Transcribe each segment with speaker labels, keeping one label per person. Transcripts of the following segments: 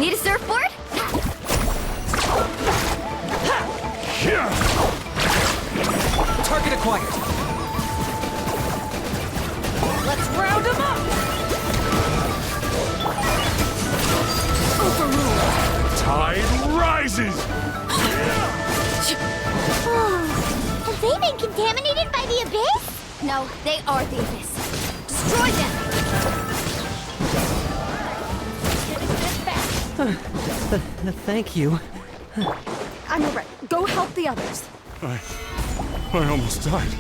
Speaker 1: Need a surfboard?
Speaker 2: Target acquired.
Speaker 1: Let's round them up! Overruled.
Speaker 3: Tide rises!
Speaker 4: Have they been contaminated by the abyss?
Speaker 1: No, they are the abyss. Destroy them!
Speaker 2: Thank you.
Speaker 1: I'm alright. Go help the others.
Speaker 3: I almost died.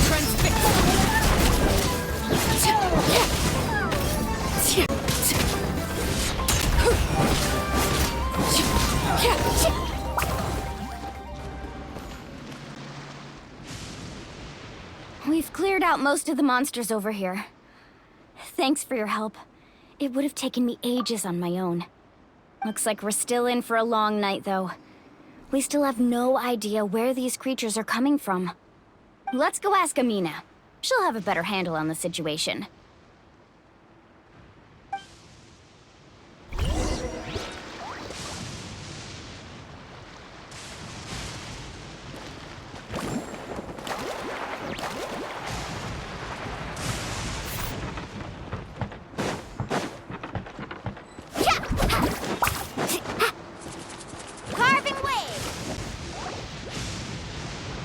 Speaker 1: Transfix! We've cleared out most of the monsters over here. Thanks for your help. It would have taken me ages on my own. Looks like we're still in for a long night, though. We still have no idea where these creatures are coming from. Let's go ask Amina. She'll have a better handle on the situation.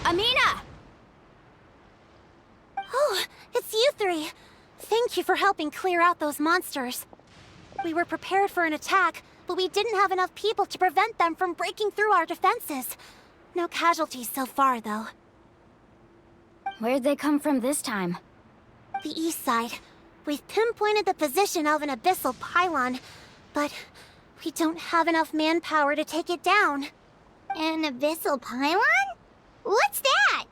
Speaker 1: Amina!
Speaker 4: Oh, it's you three. Thank you for helping clear out those monsters. We were prepared for an attack, but we didn't have enough people to prevent them from breaking through our defenses. No casualties so far, though.
Speaker 1: Where'd they come from this time?
Speaker 4: The east side. We've pinpointed the position of an abyssal pylon, but we don't have enough manpower to take it down. An abyssal pylon? What's that?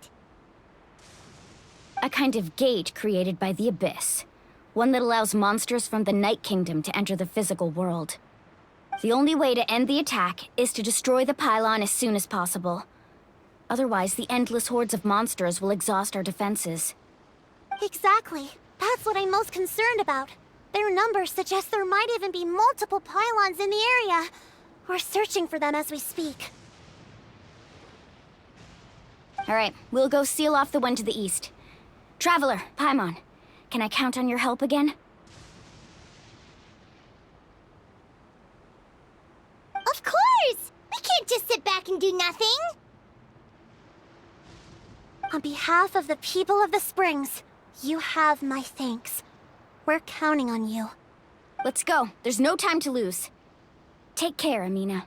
Speaker 1: A kind of gate created by the Abyss. One that allows monsters from the Night Kingdom to enter the physical world. The only way to end the attack is to destroy the pylon as soon as possible. Otherwise, the endless hordes of monsters will exhaust our defenses.
Speaker 4: Exactly. That's what I'm most concerned about. Their numbers suggest there might even be multiple pylons in the area. We're searching for them as we speak.
Speaker 1: Alright, we'll go seal off the one to the east. Traveler, Paimon, can I count on your help again?
Speaker 4: Of course! We can't just sit back and do nothing! On behalf of the people of the Springs, you have my thanks. We're counting on you.
Speaker 1: Let's go. There's no time to lose. Take care, Amina.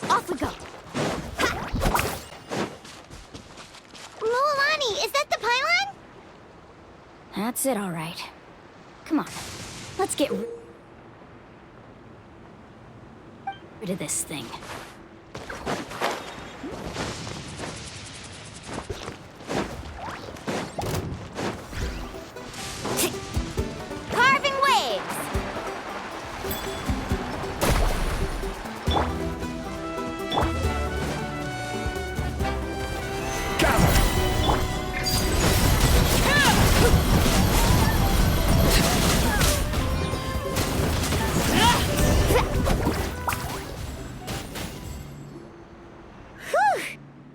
Speaker 1: Off we go.
Speaker 4: Mualani, is that the pylon?
Speaker 1: That's it, all right. Come on, let's get rid of this thing.
Speaker 4: Carving waves!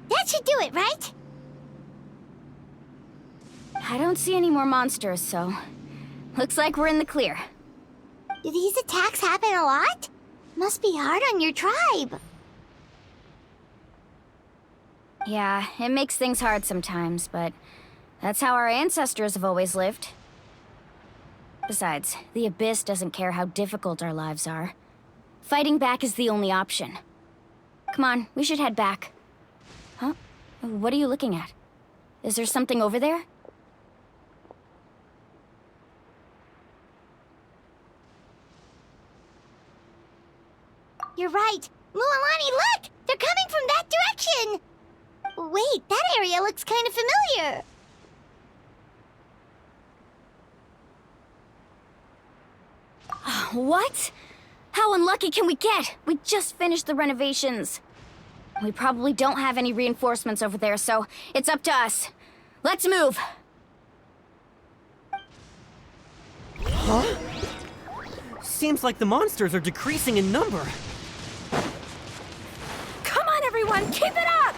Speaker 4: That should do it, right?
Speaker 1: I don't see any more monsters, so looks like we're in the clear.
Speaker 4: Do these attacks happen a lot? Must be hard on your tribe.
Speaker 1: Yeah, it makes things hard sometimes, but that's how our ancestors have always lived. Besides, the Abyss doesn't care how difficult our lives are. Fighting back is the only option. Come on, we should head back. Huh? What are you looking at? Is there something over there?
Speaker 4: You're right. Mualani, look! They're coming from that direction! Wait, that area looks kind of familiar.
Speaker 1: What? How unlucky can we get? We just finished the renovations. We probably don't have any reinforcements over there, so it's up to us. Let's move!
Speaker 2: Huh? Seems like the monsters are decreasing in number.
Speaker 1: Come on, everyone! Keep it up!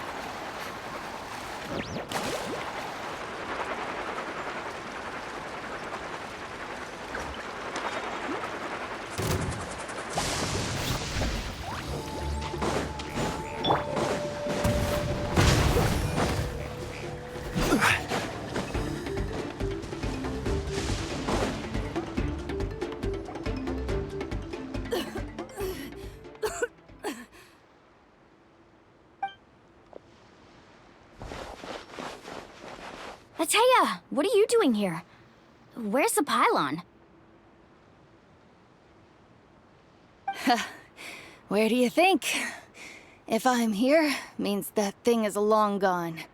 Speaker 1: Ateya, what are you doing here? Where's the pylon?
Speaker 5: Where do you think? If I'm here, means that thing is long gone.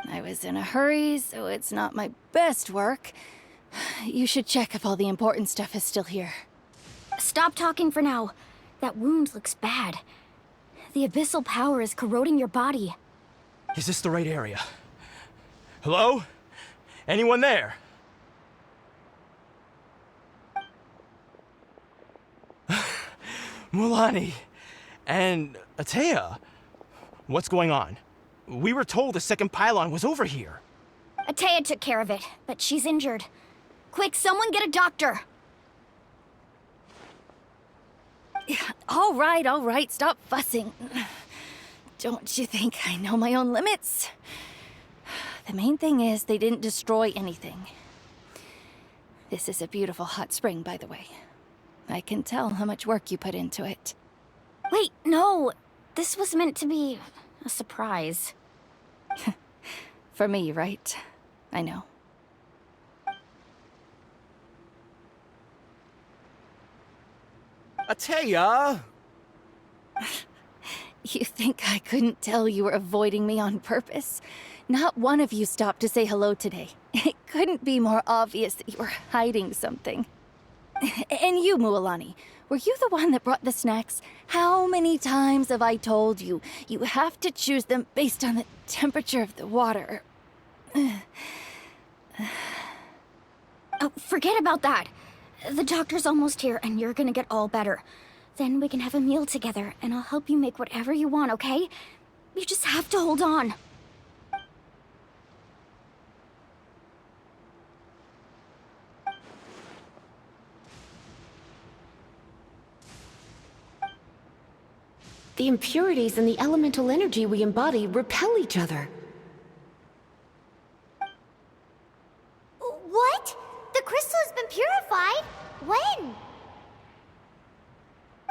Speaker 5: I was in a hurry, so it's not my best work. You should check if all the important stuff is still here.
Speaker 1: Stop talking for now. That wound looks bad. The abyssal power is corroding your body.
Speaker 3: Is this the right area? Hello? Anyone there? Mualani and Ateya. What's going on? We were told the second pylon was over here.
Speaker 1: Ateya took care of it, but she's injured. Quick, someone get a doctor!
Speaker 5: All right, stop fussing. Don't you think I know my own limits? The main thing is they didn't destroy anything. This is a beautiful hot spring, by the way. I can tell how much work you put into it.
Speaker 1: Wait, no! This was meant to be a surprise.
Speaker 5: For me, right? I know.
Speaker 3: Ateya!
Speaker 5: You think I couldn't tell you were avoiding me on purpose? Not one of you stopped to say hello today. It couldn't be more obvious that you were hiding something. And you, Mualani, were you the one that brought the snacks? How many times have I told you, you have to choose them based on the temperature of the water?
Speaker 1: Oh, forget about that. The doctor's almost here, and you're gonna get all better. Then we can have a meal together, and I'll help you make whatever you want, okay? You just have to hold on.
Speaker 6: The impurities and the elemental energy we embody repel each other.
Speaker 4: What? The crystal has been purified? When?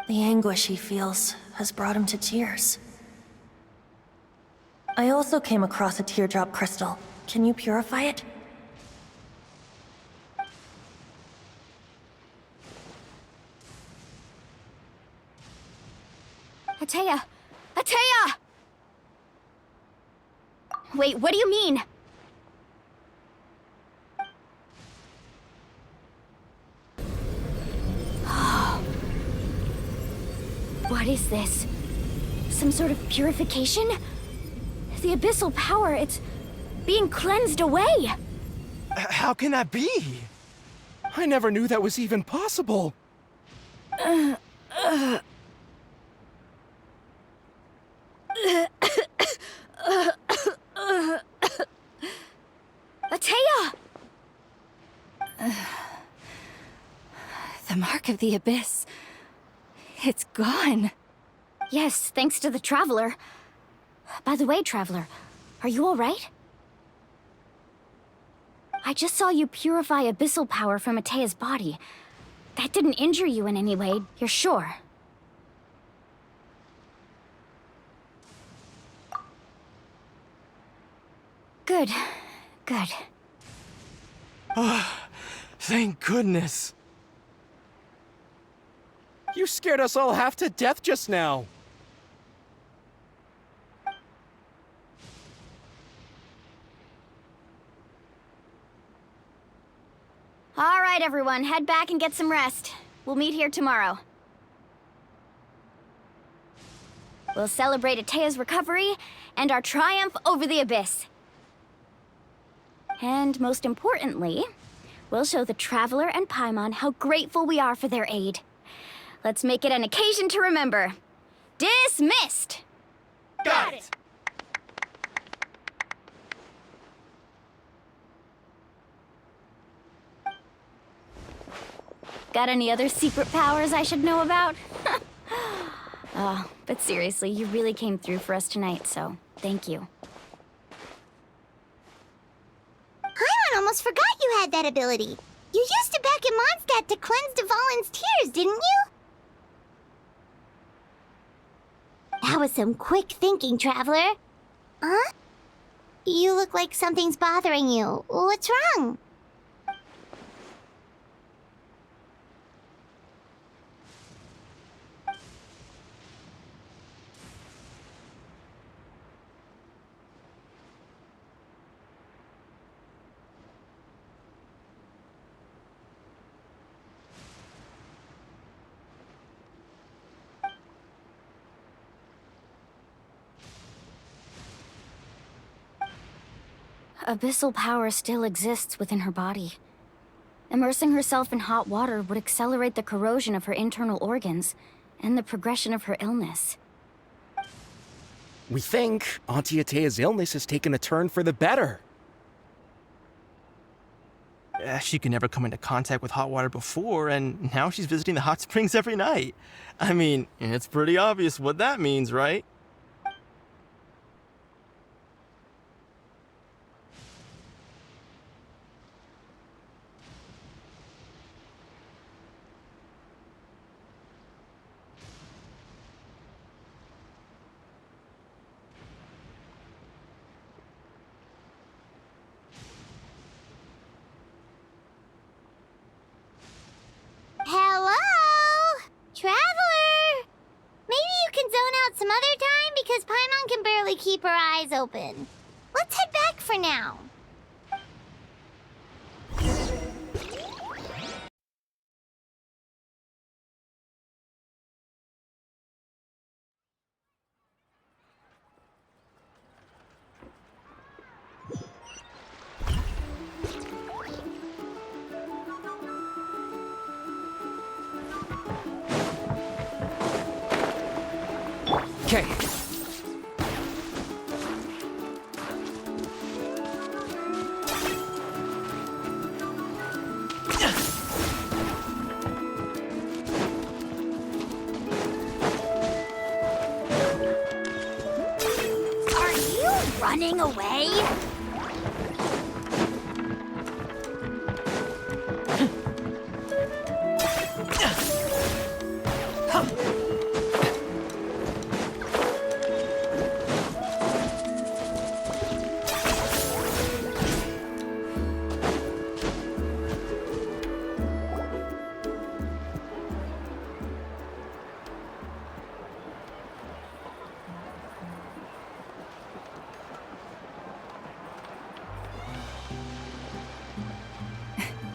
Speaker 7: The anguish he feels has brought him to tears. I also came across a teardrop crystal. Can you purify it?
Speaker 1: Ateya! Ateya! Wait, what do you mean? What is this? Some sort of purification? The abyssal power, it's being cleansed away!
Speaker 3: How can that be? I never knew that was even possible.
Speaker 1: Ateya!
Speaker 5: The mark of the abyss. It's gone.
Speaker 1: Yes, thanks to the Traveler. By the way, Traveler, are you alright? I just saw you purify abyssal power from Ateya's body. That didn't injure you in any way, you're sure? Good. Good.
Speaker 3: Thank goodness.
Speaker 8: You scared us all half to death just now.
Speaker 1: All right, everyone, head back and get some rest. We'll meet here tomorrow. We'll celebrate Atea's recovery and our triumph over the Abyss. And most importantly, we'll show the Traveler and Paimon how grateful we are for their aid. Let's make it an occasion to remember. Dismissed!
Speaker 3: Got it!
Speaker 1: Got any other secret powers I should know about? Oh, but seriously, you really came through for us tonight, so thank you.
Speaker 4: Paimon almost forgot you had that ability. You used it back in Mondstadt to cleanse Dvalin's tears, didn't you? That was some quick thinking, Traveler. Huh? You look like something's bothering you. What's wrong?
Speaker 1: Abyssal power still exists within her body. Immersing herself in hot water would accelerate the corrosion of her internal organs and the progression of her illness.
Speaker 8: We think Auntie Atea's illness has taken a turn for the better.
Speaker 3: She could never come into contact with hot water before, and now she's visiting the hot springs every night. I mean, it's pretty obvious what that means, right?
Speaker 4: Hello? Traveler? Maybe you can zone out some other time because Paimon can barely keep her eyes open. Let's head back for now.
Speaker 2: Okay.
Speaker 1: Are you running away?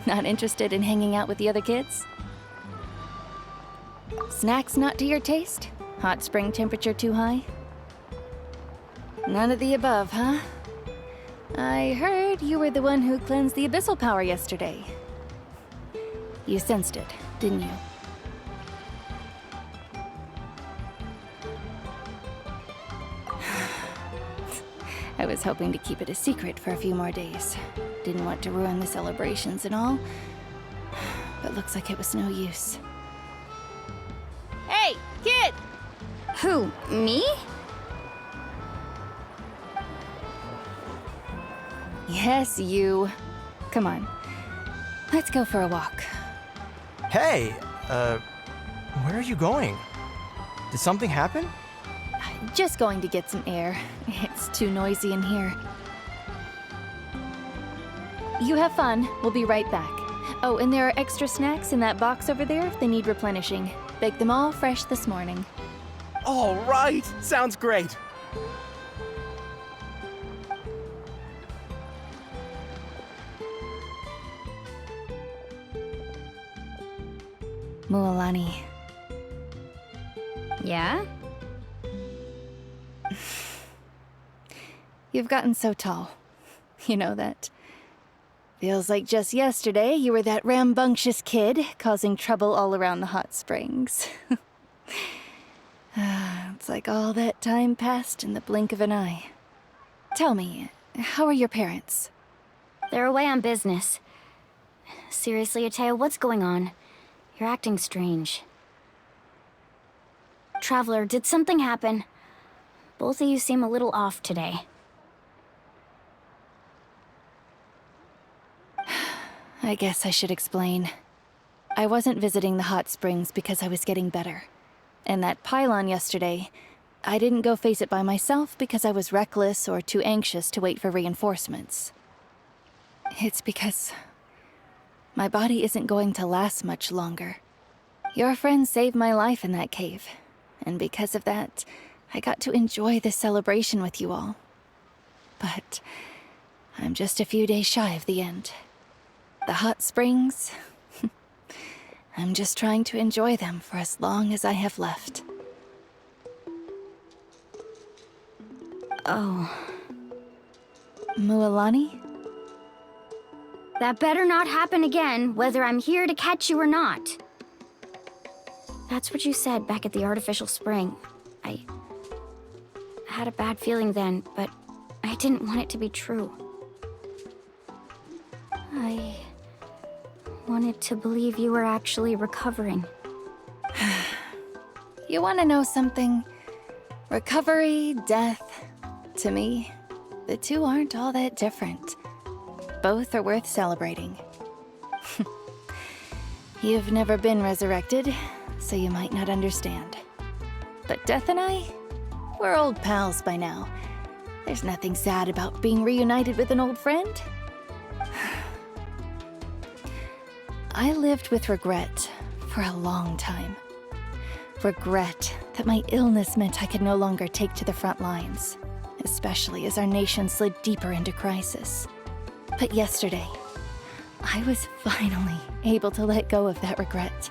Speaker 5: Not interested in hanging out with the other kids? Snacks not to your taste? Hot spring temperature too high? None of the above, huh? I heard you were the one who cleansed the abyssal power yesterday. You sensed it, didn't you? I was hoping to keep it a secret for a few more days. Didn't want to ruin the celebrations and all. But looks like it was no use. Hey, kid!
Speaker 1: Who, me?
Speaker 5: Yes, you. Come on. Let's go for a walk.
Speaker 3: Hey, where are you going? Did something happen?
Speaker 5: Just going to get some air. It's too noisy in here. You have fun. We'll be right back. Oh, and there are extra snacks in that box over there if they need replenishing. Baked them all fresh this morning.
Speaker 8: All right, sounds great.
Speaker 5: Mualani,
Speaker 1: Yeah?
Speaker 5: you've gotten so tall. You know that. Feels like just yesterday you were that rambunctious kid causing trouble all around the hot springs. It's like all that time passed in the blink of an eye. Tell me, how are your parents?
Speaker 1: They're away on business. Seriously, Atea, what's going on? You're acting strange. Traveler, did something happen? Both of you seem a little off today.
Speaker 5: I guess I should explain. I wasn't visiting the hot springs because I was getting better. And that pylon yesterday, I didn't go face it by myself because I was reckless or too anxious to wait for reinforcements. It's because my body isn't going to last much longer. Your friend saved my life in that cave, and because of that, I got to enjoy this celebration with you all. But I'm just a few days shy of the end. The hot springs, I'm just trying to enjoy them for as long as I have left.
Speaker 1: Oh.
Speaker 5: Mualani?
Speaker 1: That better not happen again, whether I'm here to catch you or not. That's what you said back at the artificial spring. I had a bad feeling then, but I didn't want it to be true. I wanted to believe you were actually recovering.
Speaker 5: You want to know something? Recovery, death, to me, the two aren't all that different. Both are worth celebrating. You've never been resurrected, so you might not understand. But Death and I, we're old pals by now. There's nothing sad about being reunited with an old friend. I lived with regret for a long time. Regret that my illness meant I could no longer take to the front lines, especially as our nation slid deeper into crisis. But yesterday, I was finally able to let go of that regret.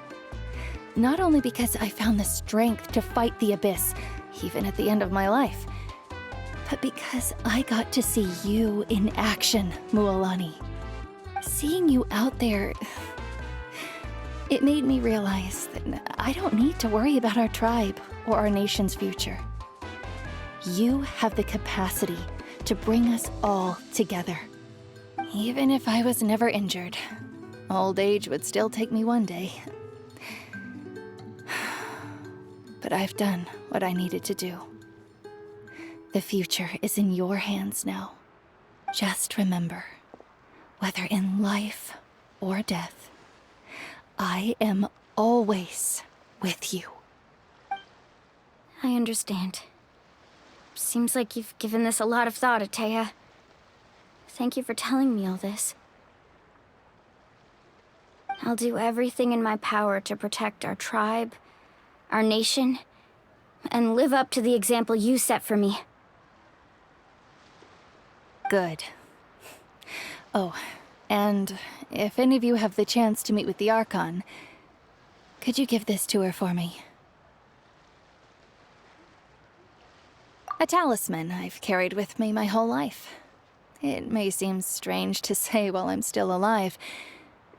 Speaker 5: Not only because I found the strength to fight the abyss, even at the end of my life, but because I got to see you in action, Mualani. Seeing you out there, it made me realize that I don't need to worry about our tribe or our nation's future. You have the capacity to bring us all together. Even if I was never injured, old age would still take me one day. But I've done what I needed to do. The future is in your hands now. Just remember, whether in life or death, I am always with you.
Speaker 1: I understand. Seems like you've given this a lot of thought, Atea. Thank you for telling me all this. I'll do everything in my power to protect our tribe, our nation, and live up to the example you set for me.
Speaker 5: Good. Oh, and if any of you have the chance to meet with the Archon, could you give this to her for me? A talisman I've carried with me my whole life. It may seem strange to say while I'm still alive,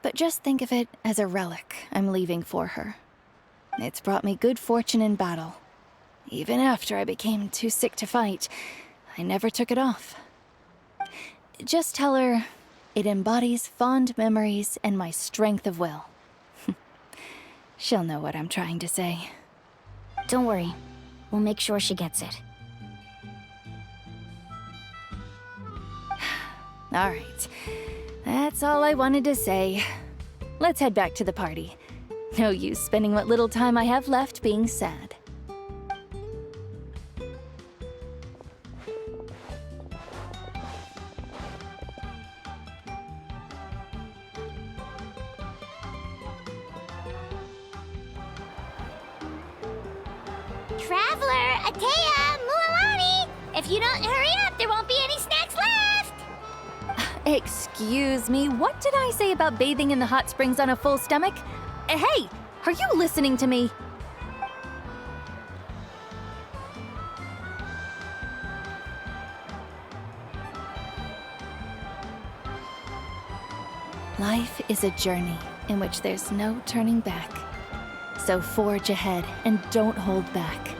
Speaker 5: but just think of it as a relic I'm leaving for her. It's brought me good fortune in battle. Even after I became too sick to fight, I never took it off. Just tell her it embodies fond memories and my strength of will. She'll know what I'm trying to say.
Speaker 1: Don't worry. We'll make sure she gets it.
Speaker 5: All right. That's all I wanted to say. Let's head back to the party. No use spending what little time I have left being sad.
Speaker 4: Traveler, Atea, Mualani! If you don't hurry up, there won't be any snacks left!
Speaker 5: Excuse me, what did I say about bathing in the hot springs on a full stomach? Hey, are you listening to me? Life is a journey in which there's no turning back. So forge ahead and don't hold back.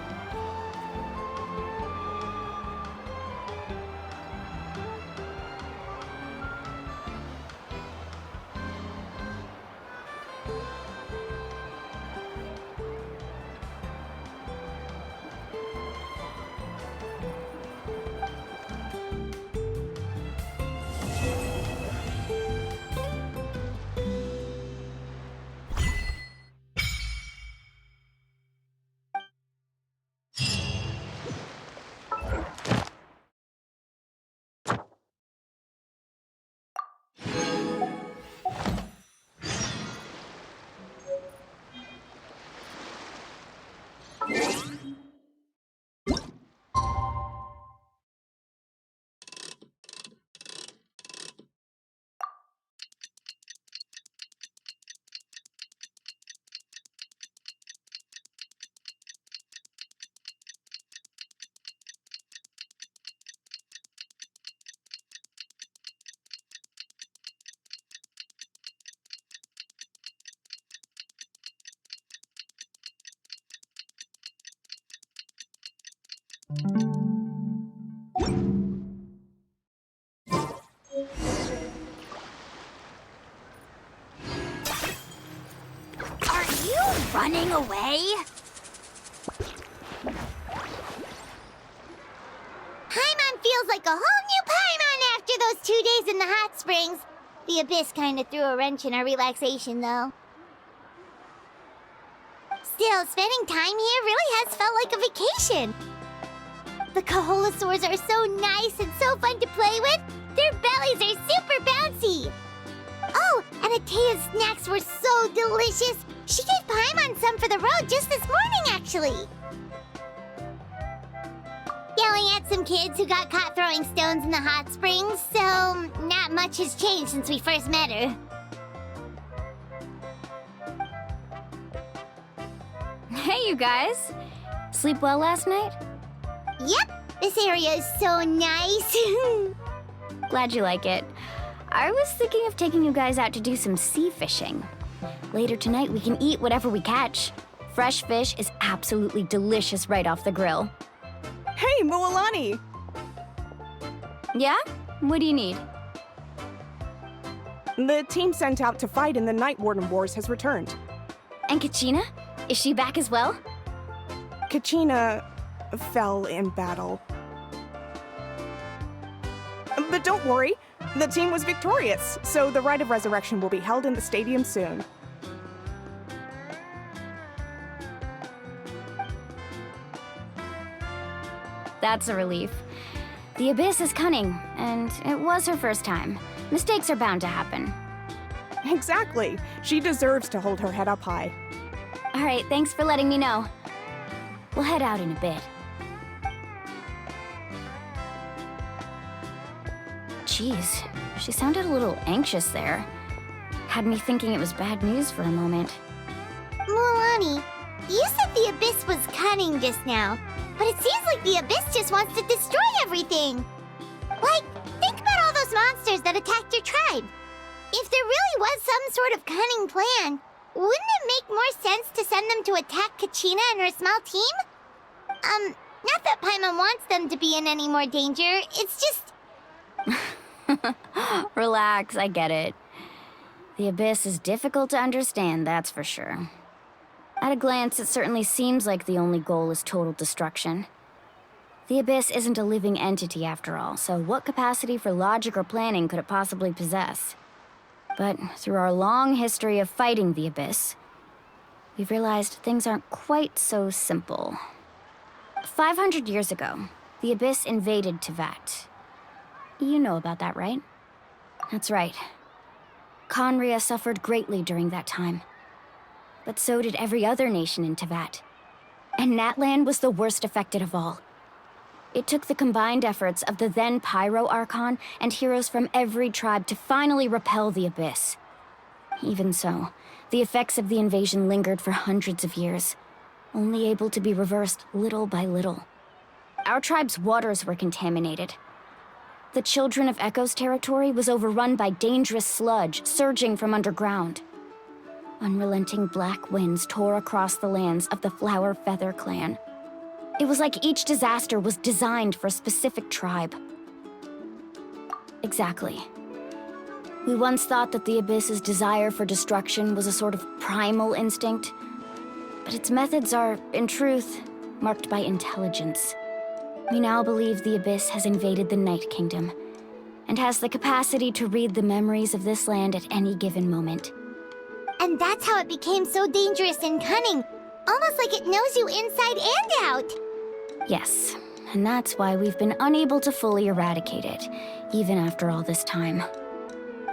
Speaker 4: Are you running away? Paimon feels like a whole new Paimon after those 2 days in the hot springs. The Abyss kinda threw a wrench in our relaxation, though. Still, spending time here really has felt like a vacation. The Kaholosaurs are so nice and so fun to play with. Their bellies are super bouncy. Oh, and Atea's snacks were so delicious. She gave Paimon some for the road just this morning, actually. Yelling at some kids who got caught throwing stones in the hot springs, so not much has changed since we first met her.
Speaker 1: Hey, you guys. Sleep well last night?
Speaker 4: Yep, this area is so nice.
Speaker 1: Glad you like it. I was thinking of taking you guys out to do some sea fishing. Later tonight, we can eat whatever we catch. Fresh fish is absolutely delicious right off the grill.
Speaker 9: Hey, Mualani!
Speaker 1: Yeah? What do you need?
Speaker 9: The team sent out to fight in the Night Warden Wars has returned.
Speaker 1: And Kachina? Is she back as well?
Speaker 9: Kachina fell in battle. But don't worry, the team was victorious, so the Rite of Resurrection will be held in the stadium soon.
Speaker 1: That's a relief. The Abyss is cunning, and it was her first time. Mistakes are bound to happen.
Speaker 9: Exactly. She deserves to hold her head up high.
Speaker 1: All right, thanks for letting me know. We'll head out in a bit. Jeez, she sounded a little anxious there. Had me thinking it was bad news for a moment.
Speaker 4: Mualani, you said the Abyss was cunning just now, but it seems like the Abyss just wants to destroy everything. Like, think about all those monsters that attacked your tribe. If there really was some sort of cunning plan, wouldn't it make more sense to send them to attack Kachina and her small team? Not that Paimon wants them to be in any more danger, it's just...
Speaker 1: Relax, I get it. The Abyss is difficult to understand, that's for sure. At a glance, it certainly seems like the only goal is total destruction. The Abyss isn't a living entity after all, so what capacity for logic or planning could it possibly possess? But through our long history of fighting the Abyss, we've realized things aren't quite so simple. 500 years ago, the Abyss invaded Teyvat. You know about that, right? That's right. Khaenri'ah suffered greatly during that time. But so did every other nation in Teyvat. And Natlan was the worst affected of all. It took the combined efforts of the then Pyro Archon and heroes from every tribe to finally repel the Abyss. Even so, the effects of the invasion lingered for hundreds of years, only able to be reversed little by little. Our tribe's waters were contaminated. The Children of Echo's territory was overrun by dangerous sludge surging from underground. Unrelenting black winds tore across the lands of the Flower Feather clan. It was like each disaster was designed for a specific tribe. Exactly. We once thought that the Abyss's desire for destruction was a sort of primal instinct, but its methods are, in truth, marked by intelligence. We now believe the Abyss has invaded the Night Kingdom, and has the capacity to read the memories of this land at any given moment.
Speaker 4: And that's how it became so dangerous and cunning. Almost like it knows you inside and out.
Speaker 1: Yes, and that's why we've been unable to fully eradicate it, even after all this time.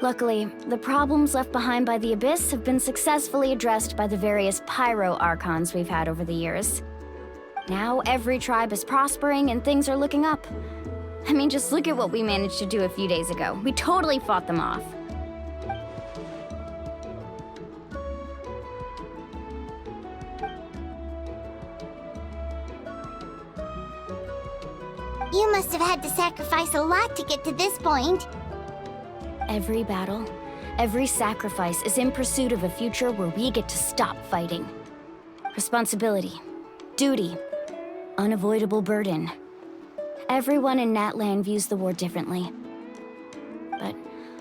Speaker 1: Luckily, the problems left behind by the Abyss have been successfully addressed by the various Pyro Archons we've had over the years. Now every tribe is prospering and things are looking up. I mean, just look at what we managed to do a few days ago. We totally fought them off.
Speaker 4: You must have had to sacrifice a lot to get to this point.
Speaker 1: Every battle, every sacrifice is in pursuit of a future where we get to stop fighting. Responsibility, duty, unavoidable burden. Everyone in Natlan views the war differently. But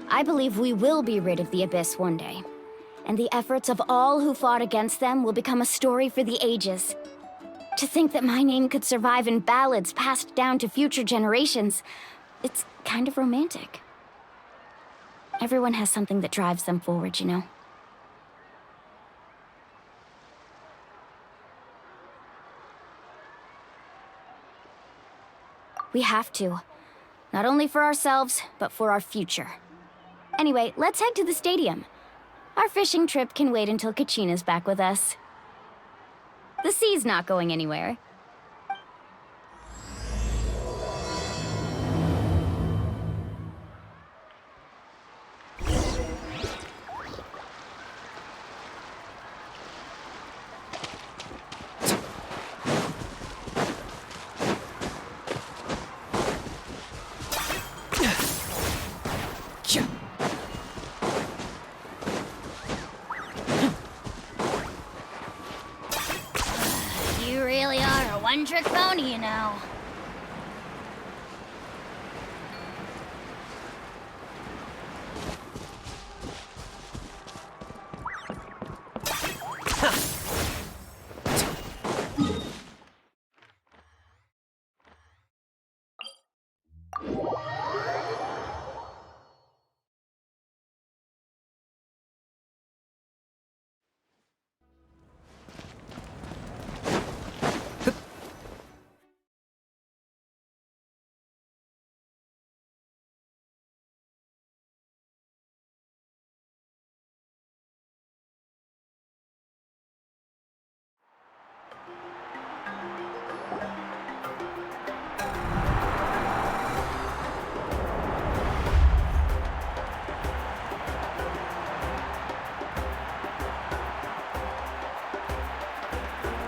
Speaker 1: I believe we will be rid of the Abyss one day. And the efforts of all who fought against them will become a story for the ages. To think that my name could survive in ballads passed down to future generations, it's kind of romantic. Everyone has something that drives them forward, you know? We have to. Not only for ourselves, but for our future. Anyway, let's head to the stadium. Our fishing trip can wait until Kachina's back with us. The sea's not going anywhere. You really are a one-trick pony, you know.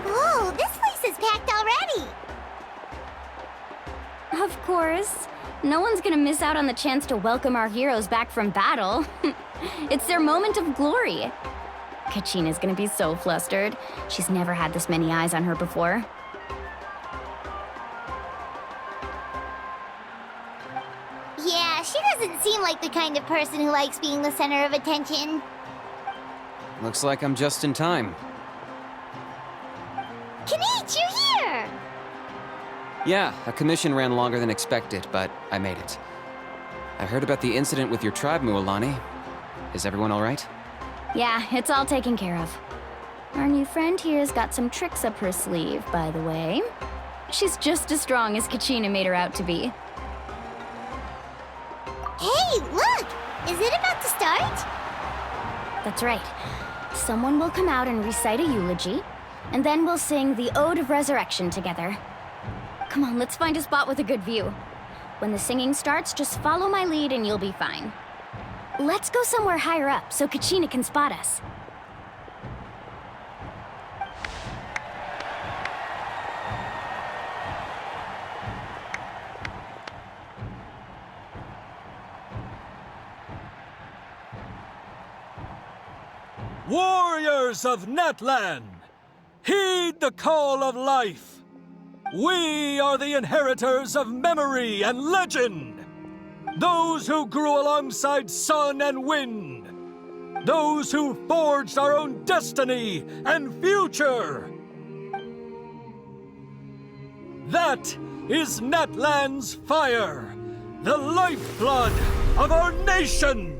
Speaker 4: Whoa, this place is packed already!
Speaker 1: Of course. No one's gonna miss out on the chance to welcome our heroes back from battle. It's their moment of glory. Kachina's gonna be so flustered. She's never had this many eyes on her before.
Speaker 4: Yeah, she doesn't seem like the kind of person who likes being the center of attention.
Speaker 10: Looks like I'm just in time.
Speaker 4: Kanich, you're here!
Speaker 10: Yeah, a commission ran longer than expected, but I made it. I heard about the incident with your tribe, Mualani. Is everyone all right?
Speaker 1: Yeah, it's all taken care of. Our new friend here's got some tricks up her sleeve, by the way. She's just as strong as Kachina made her out to be.
Speaker 4: Hey, look! Is it about to start?
Speaker 1: That's right. Someone will come out and recite a eulogy. And then we'll sing the Ode of Resurrection together. Come on, let's find a spot with a good view. When the singing starts, just follow my lead and you'll be fine. Let's go somewhere higher up so Kachina can spot us.
Speaker 11: Warriors of Natlan, heed the call of life. We are the inheritors of memory and legend. Those who grew alongside sun and wind. Those who forged our own destiny and future. That is Natlan's fire, the lifeblood of our nation.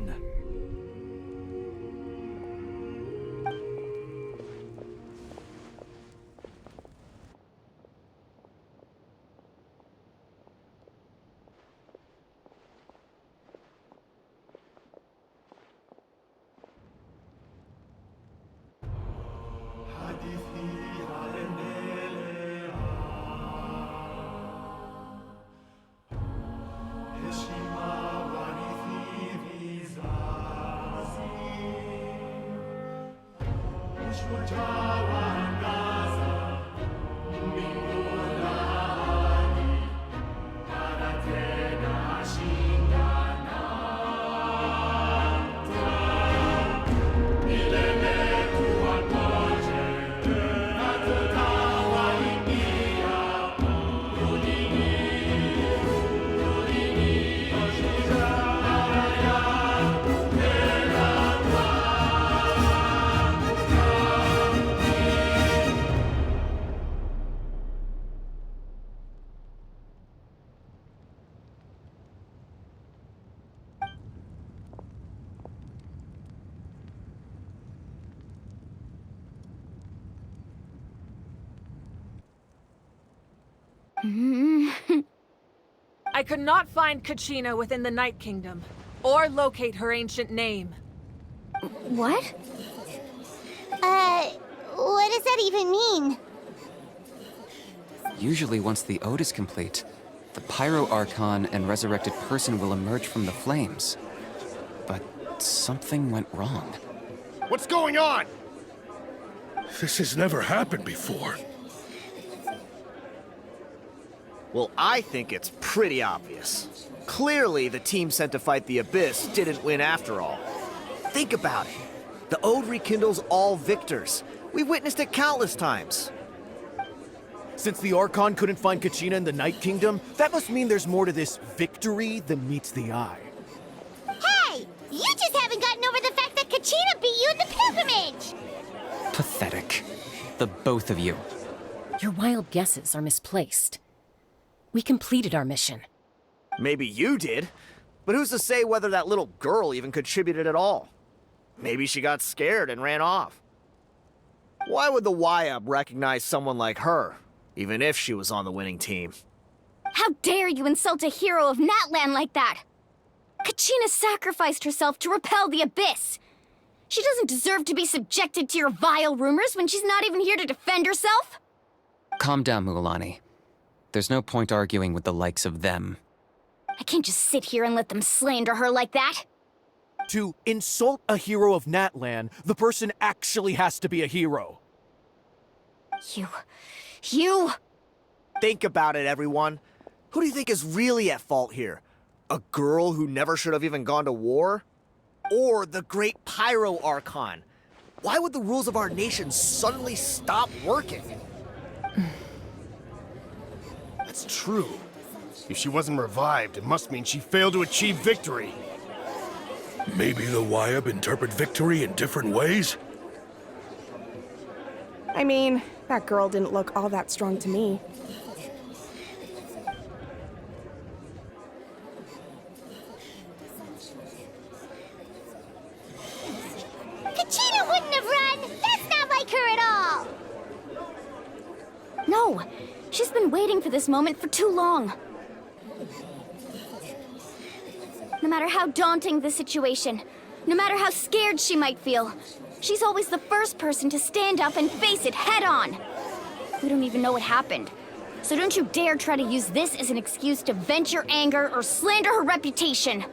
Speaker 12: I could not find Kachina within the Night Kingdom, or locate her ancient name.
Speaker 1: What?
Speaker 4: What does that even mean?
Speaker 10: Usually once the ode is complete, the Pyro Archon and resurrected person will emerge from the flames. But something went wrong.
Speaker 8: What's going on? This has never happened before.
Speaker 13: Well, I think it's pretty obvious. Clearly, the team sent to fight the Abyss didn't win after all. Think about it. The Ode rekindles all victors. We've witnessed it countless times. Since the Archon couldn't find Kachina in the Night Kingdom, that must mean there's more to this victory than meets the eye.
Speaker 4: Hey! You just haven't gotten over the fact that Kachina beat you in the pilgrimage!
Speaker 10: Pathetic. The both of you.
Speaker 6: Your wild guesses are misplaced. We completed our mission.
Speaker 13: Maybe you did, but who's to say whether that little girl even contributed at all? Maybe she got scared and ran off. Why would the YUB recognize someone like her, even if she was on the winning team?
Speaker 1: How dare you insult a hero of Natlan like that? Kachina sacrificed herself to repel the Abyss. She doesn't deserve to be subjected to your vile rumors when she's not even here to defend herself.
Speaker 10: Calm down, Mualani. There's no point arguing with the likes of them.
Speaker 1: I can't just sit here and let them slander her like that.
Speaker 13: To insult a hero of Natlan, the person actually has to be a hero.
Speaker 1: You...
Speaker 13: Think about it, everyone. Who do you think is really at fault here? A girl who never should have even gone to war? Or the great Pyro Archon? Why would the rules of our nation suddenly stop working?
Speaker 8: That's true. If she wasn't revived, it must mean she failed to achieve victory. Maybe the YUB interpret victory in different ways?
Speaker 9: I mean, that girl didn't look all that strong to me.
Speaker 4: Kachina wouldn't have run! That's not like her at all!
Speaker 1: No, she's been waiting for this moment for too long. No matter how daunting the situation, no matter how scared she might feel, She's always the first person to stand up and face it head on. We don't even know what happened. So don't you dare try to use this as an excuse to vent your anger or slander her reputation.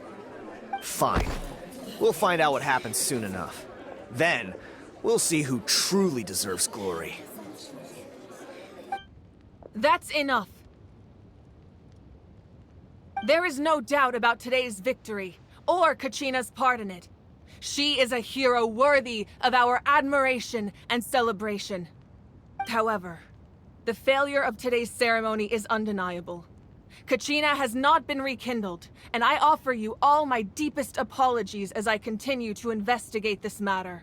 Speaker 13: Fine. We'll find out what happens soon enough. Then, we'll see who truly deserves glory.
Speaker 12: That's enough. There is no doubt about today's victory, or Kachina's part in it. She is a hero worthy of our admiration and celebration. However, the failure of today's ceremony is undeniable. Kachina has not been rekindled, and I offer you all my deepest apologies as I continue to investigate this matter.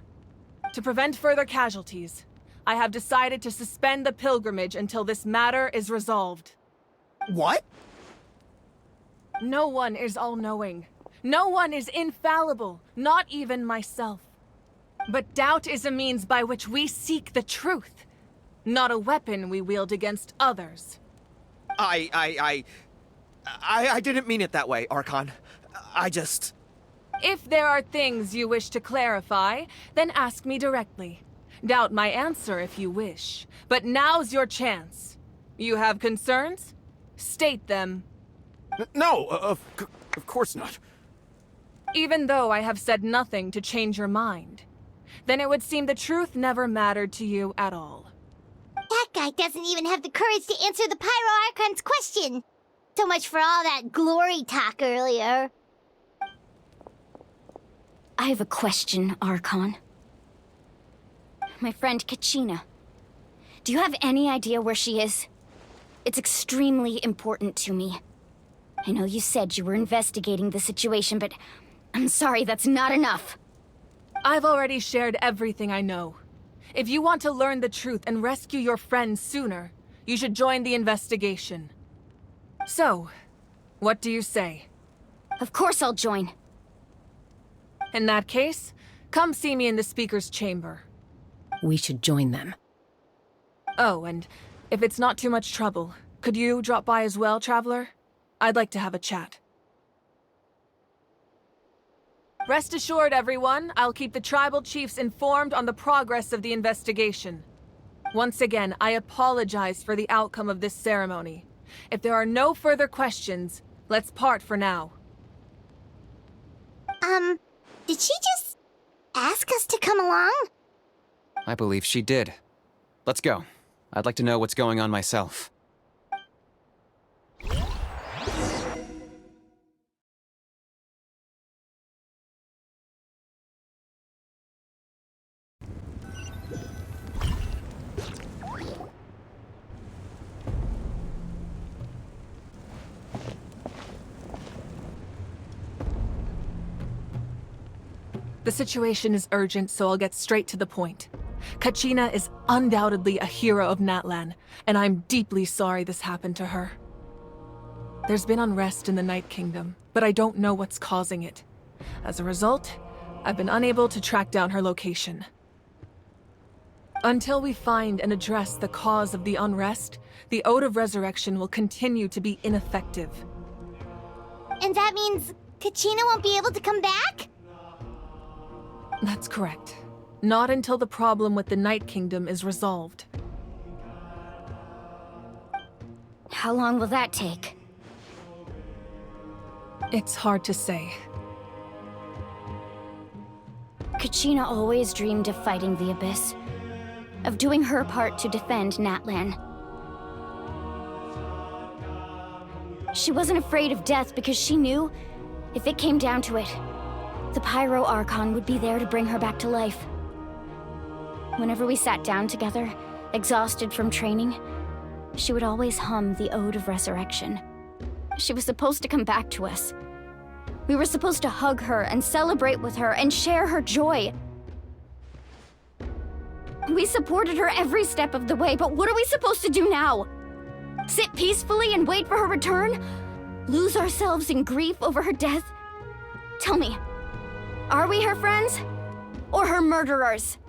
Speaker 12: To prevent further casualties, I have decided to suspend the pilgrimage until this matter is resolved.
Speaker 13: What?
Speaker 12: No one is all-knowing. No one is infallible, not even myself. But doubt is a means by which we seek the truth, not a weapon we wield against others.
Speaker 13: I didn't mean it that way, Archon. I just...
Speaker 12: If there are things you wish to clarify, then ask me directly. Doubt my answer if you wish. But now's your chance. You have concerns? State them.
Speaker 8: No, of course not.
Speaker 12: Even though I have said nothing to change your mind, then it would seem the truth never mattered to you at all.
Speaker 4: That guy doesn't even have the courage to answer the Pyro Archon's question. So much for all that glory talk earlier.
Speaker 1: I have a question, Archon. My friend Kachina. Do you have any idea where she is? It's extremely important to me. I know you said you were investigating the situation, but I'm sorry, that's not enough.
Speaker 12: I've already shared everything I know. If you want to learn the truth and rescue your friends sooner, you should join the investigation. So, what do you say?
Speaker 1: Of course I'll join.
Speaker 12: In that case, come see me in the speaker's chamber.
Speaker 6: We should join them.
Speaker 12: Oh, and if it's not too much trouble, could you drop by as well, Traveler? I'd like to have a chat. Rest assured, everyone, I'll keep the tribal chiefs informed on the progress of the investigation. Once again, I apologize for the outcome of this ceremony. If there are no further questions, let's part for now.
Speaker 4: Did she just ask us to come along?
Speaker 10: I believe she did. Let's go. I'd like to know what's going on myself.
Speaker 12: The situation is urgent, so I'll get straight to the point. Kachina is undoubtedly a hero of Natlan, and I'm deeply sorry this happened to her. There's been unrest in the Night Kingdom, but I don't know what's causing it. As a result, I've been unable to track down her location. Until we find and address the cause of the unrest, the Ode of Resurrection will continue to be ineffective.
Speaker 4: And that means Kachina won't be able to come back?
Speaker 12: That's correct. Not until the problem with the Night Kingdom is resolved.
Speaker 1: How long will that take?
Speaker 12: It's hard to say.
Speaker 1: Kachina always dreamed of fighting the Abyss, of doing her part to defend Natlan. She wasn't afraid of death because she knew, if it came down to it, the Pyro Archon would be there to bring her back to life. Whenever we sat down together, exhausted from training, she would always hum the Ode of Resurrection. She was supposed to come back to us. We were supposed to hug her and celebrate with her and share her joy. We supported her every step of the way, but what are we supposed to do now? Sit peacefully and wait for her return? Lose ourselves in grief over her death? Tell me, are we her friends? Or her murderers?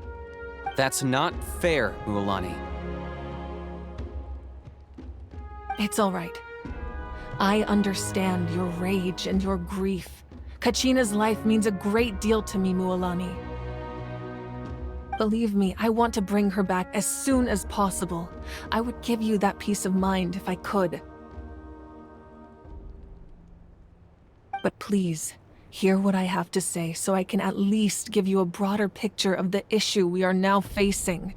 Speaker 10: That's not fair, Mualani.
Speaker 12: It's all right. I understand your rage and your grief. Kachina's life means a great deal to me, Mualani. Believe me, I want to bring her back as soon as possible. I would give you that peace of mind if I could. But please, hear what I have to say so I can at least give you a broader picture of the issue we are now facing.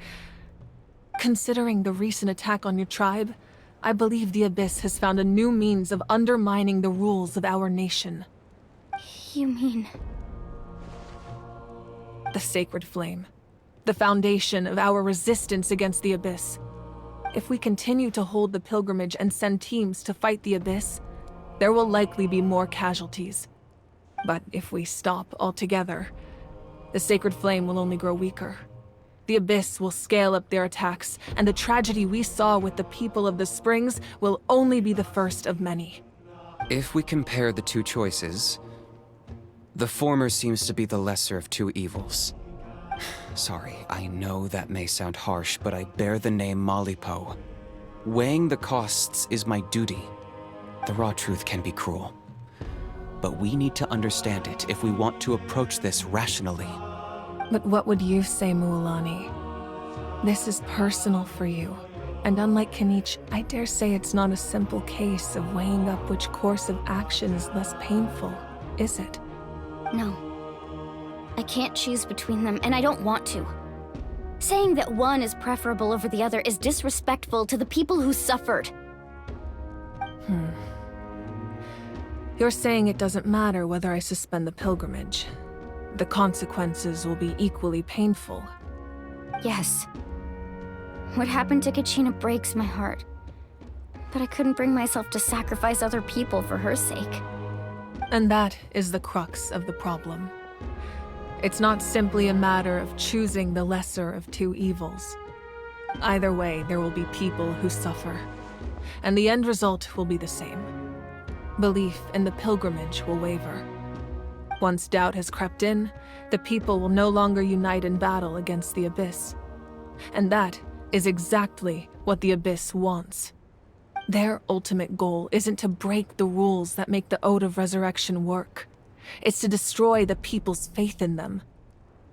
Speaker 12: Considering the recent attack on your tribe, I believe the Abyss has found a new means of undermining the rules of our nation.
Speaker 1: You mean...
Speaker 12: The Sacred Flame. The foundation of our resistance against the Abyss. If we continue to hold the pilgrimage and send teams to fight the Abyss, there will likely be more casualties. But if we stop altogether, the Sacred Flame will only grow weaker. The Abyss will scale up their attacks, and the tragedy we saw with the people of the Springs will only be the first of many.
Speaker 10: If we compare the two choices, the former seems to be the lesser of two evils. Sorry, I know that may sound harsh, but I bear the name Malipo. Weighing the costs is my duty. The raw truth can be cruel. But we need to understand it if we want to approach this rationally.
Speaker 12: But what would you say, Mualani? This is personal for you. And unlike Kanich, I dare say it's not a simple case of weighing up which course of action is less painful, is it?
Speaker 1: No. I can't choose between them, and I don't want to. Saying that one is preferable over the other is disrespectful to the people who suffered.
Speaker 12: You're saying it doesn't matter whether I suspend the pilgrimage. The consequences will be equally painful.
Speaker 1: Yes. What happened to Kachina breaks my heart. But I couldn't bring myself to sacrifice other people for her sake.
Speaker 12: And that is the crux of the problem. It's not simply a matter of choosing the lesser of two evils. Either way, there will be people who suffer. And the end result will be the same. Belief in the pilgrimage will waver. Once doubt has crept in, the people will no longer unite in battle against the Abyss. And that is exactly what the Abyss wants. Their ultimate goal isn't to break the rules that make the Ode of Resurrection work. It's to destroy the people's faith in them.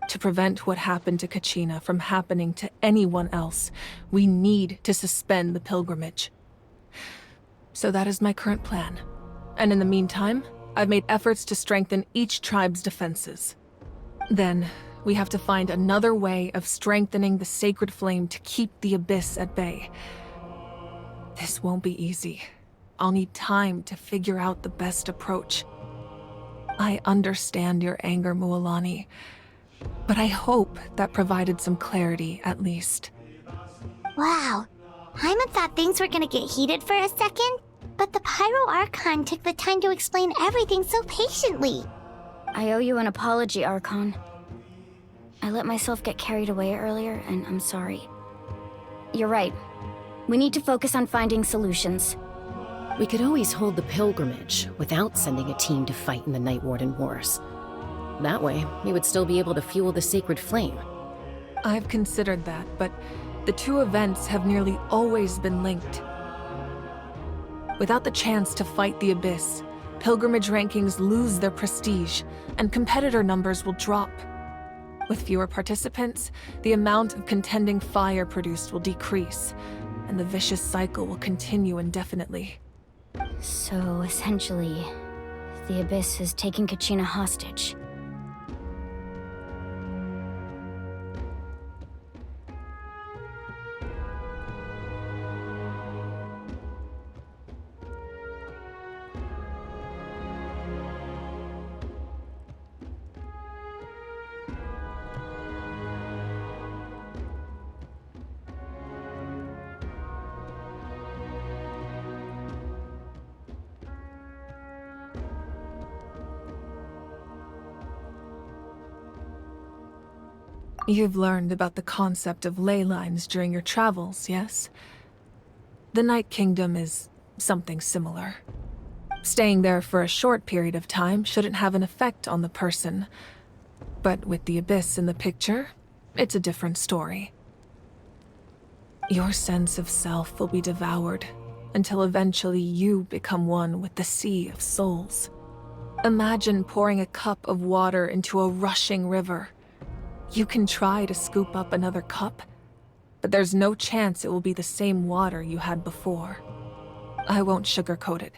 Speaker 12: To prevent what happened to Kachina from happening to anyone else, we need to suspend the pilgrimage. So that is my current plan. And in the meantime, I've made efforts to strengthen each tribe's defenses. Then, we have to find another way of strengthening the Sacred Flame to keep the Abyss at bay. This won't be easy. I'll need time to figure out the best approach. I understand your anger, Mualani, but I hope that provided some clarity, at least.
Speaker 4: Wow. Hyman thought things were gonna get heated for a second, but the Pyro Archon took the time to explain everything so patiently.
Speaker 1: I owe you an apology, Archon. I let myself get carried away earlier, and I'm sorry. You're right. We need to focus on finding solutions.
Speaker 6: We could always hold the pilgrimage without sending a team to fight in the Night Warden Wars. That way, we would still be able to fuel the Sacred Flame.
Speaker 12: I've considered that, but the two events have nearly always been linked. Without the chance to fight the Abyss, pilgrimage rankings lose their prestige, and competitor numbers will drop. With fewer participants, the amount of contending fire produced will decrease, and the vicious cycle will continue indefinitely.
Speaker 1: So, essentially, the Abyss has taken Kachina hostage.
Speaker 12: You've learned about the concept of ley lines during your travels, yes? The Night Kingdom is something similar. Staying there for a short period of time shouldn't have an effect on the person. But with the Abyss in the picture, it's a different story. Your sense of self will be devoured until eventually you become one with the Sea of Souls. Imagine pouring a cup of water into a rushing river. You can try to scoop up another cup, but there's no chance it will be the same water you had before. I won't sugarcoat it.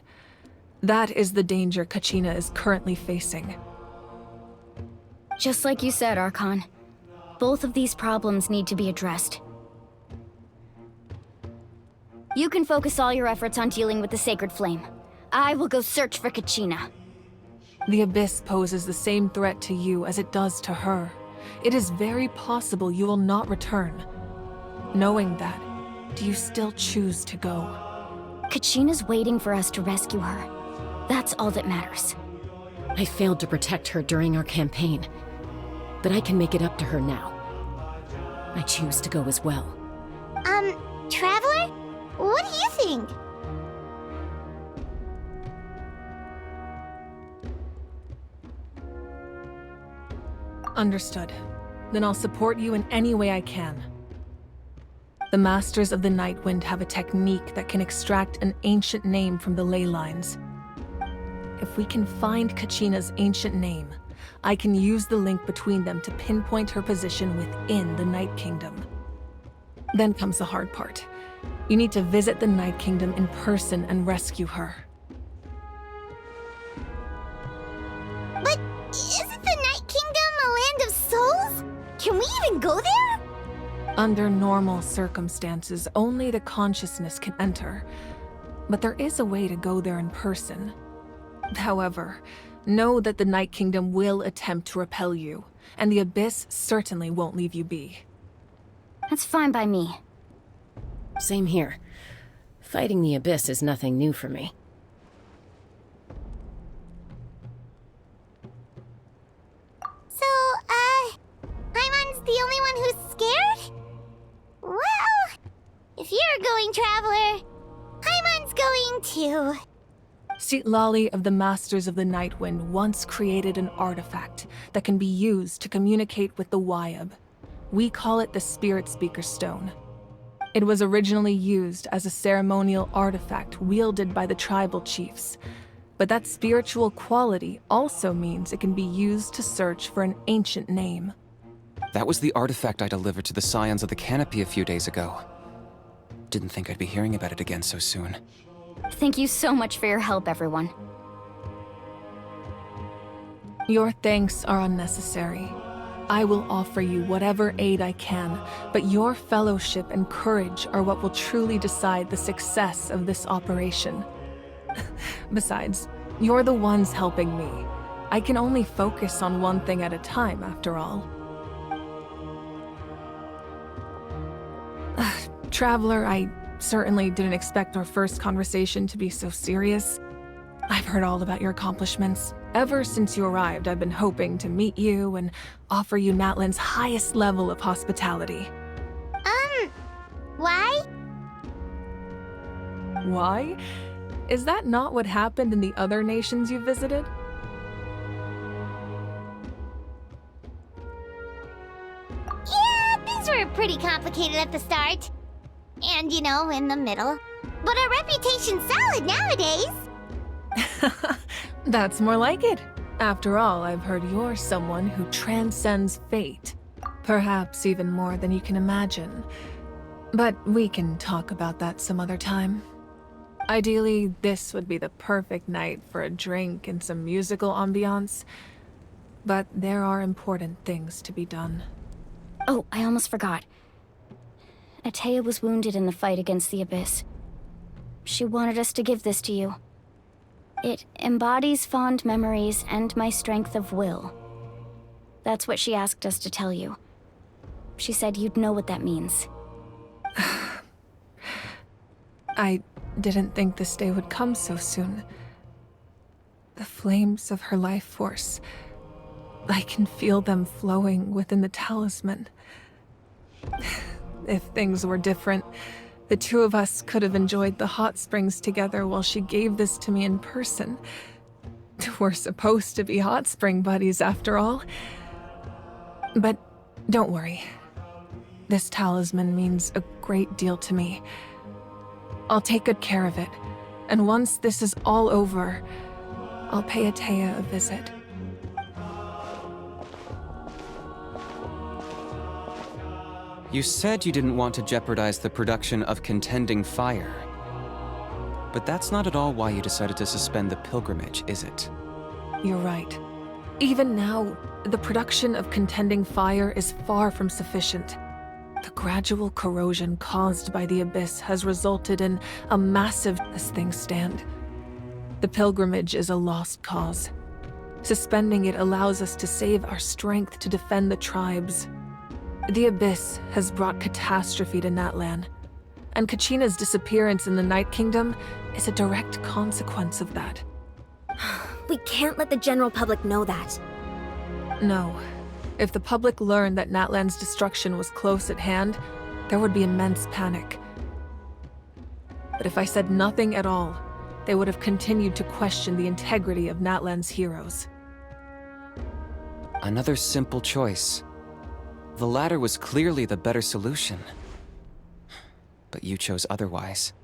Speaker 12: That is the danger Kachina is currently facing.
Speaker 1: Just like you said, Archon. Both of these problems need to be addressed. You can focus all your efforts on dealing with the Sacred Flame. I will go search for Kachina.
Speaker 12: The Abyss poses the same threat to you as it does to her. It is very possible you will not return. Knowing that, do you still choose to go?
Speaker 1: Kachina's waiting for us to rescue her. That's all that matters.
Speaker 6: I failed to protect her during our campaign, but I can make it up to her now. I choose to go as well.
Speaker 4: Traveler? What do you think?
Speaker 12: Understood. Then I'll support you in any way I can. The Masters of the Nightwind have a technique that can extract an ancient name from the ley lines. If we can find Kachina's ancient name, I can use the link between them to pinpoint her position within the Night Kingdom. Then comes the hard part. You need to visit the Night Kingdom in person and rescue her.
Speaker 4: But isn't the Night Kingdom a land of souls? Can we even go there?
Speaker 12: Under normal circumstances, only the consciousness can enter. But there is a way to go there in person. However, know that the Night Kingdom will attempt to repel you, and the Abyss certainly won't leave you be.
Speaker 1: That's fine by me.
Speaker 6: Same here. Fighting the Abyss is nothing new for me.
Speaker 4: So, Paimon's the only one who's scared? Well, if you're going, Traveler, Paimon's going too.
Speaker 12: Citlali of the Masters of the Nightwind once created an artifact that can be used to communicate with the Wyab. We call it the Spirit Speaker Stone. It was originally used as a ceremonial artifact wielded by the tribal chiefs, but that spiritual quality also means it can be used to search for an ancient name.
Speaker 10: That was the artifact I delivered to the Scions of the Canopy a few days ago. Didn't think I'd be hearing about it again so soon.
Speaker 1: Thank you so much for your help, everyone.
Speaker 12: Your thanks are unnecessary. I will offer you whatever aid I can, but your fellowship and courage are what will truly decide the success of this operation. Besides, you're the ones helping me. I can only focus on one thing at a time, after all. Traveler, I certainly didn't expect our first conversation to be so serious. I've heard all about your accomplishments. Ever since you arrived, I've been hoping to meet you and offer you Natlan's highest level of hospitality.
Speaker 4: Why?
Speaker 12: Why? Is that not what happened in the other nations you visited?
Speaker 4: Yeah, things were pretty complicated at the start. And, in the middle. But our reputation's solid nowadays.
Speaker 12: That's more like it. After all, I've heard you're someone who transcends fate. Perhaps even more than you can imagine. But we can talk about that some other time. Ideally, this would be the perfect night for a drink and some musical ambiance. But there are important things to be done.
Speaker 1: Oh, I almost forgot. Atea was wounded in the fight against the Abyss. She wanted us to give this to you. It embodies fond memories and my strength of will. That's what she asked us to tell you. She said you'd know what that means.
Speaker 12: I didn't think this day would come so soon. The flames of her life force. I can feel them flowing within the talisman. If things were different, the two of us could have enjoyed the hot springs together while she gave this to me in person. We're supposed to be hot spring buddies after all. But don't worry. This talisman means a great deal to me. I'll take good care of it, and once this is all over, I'll pay Atea a visit.
Speaker 10: You said you didn't want to jeopardize the production of Contending Fire. But that's not at all why you decided to suspend the pilgrimage, is it?
Speaker 12: You're right. Even now, the production of Contending Fire is far from sufficient. The gradual corrosion caused by the Abyss has resulted in a massive as things stand. The pilgrimage is a lost cause. Suspending it allows us to save our strength to defend the tribes. The Abyss has brought catastrophe to Natlan, and Kachina's disappearance in the Night Kingdom is a direct consequence of that.
Speaker 4: We can't let the general public know that.
Speaker 12: No. If the public learned that Natlan's destruction was close at hand, there would be immense panic. But if I said nothing at all, they would have continued to question the integrity of Natlan's heroes.
Speaker 10: Another simple choice. The latter was clearly the better solution. But you chose otherwise.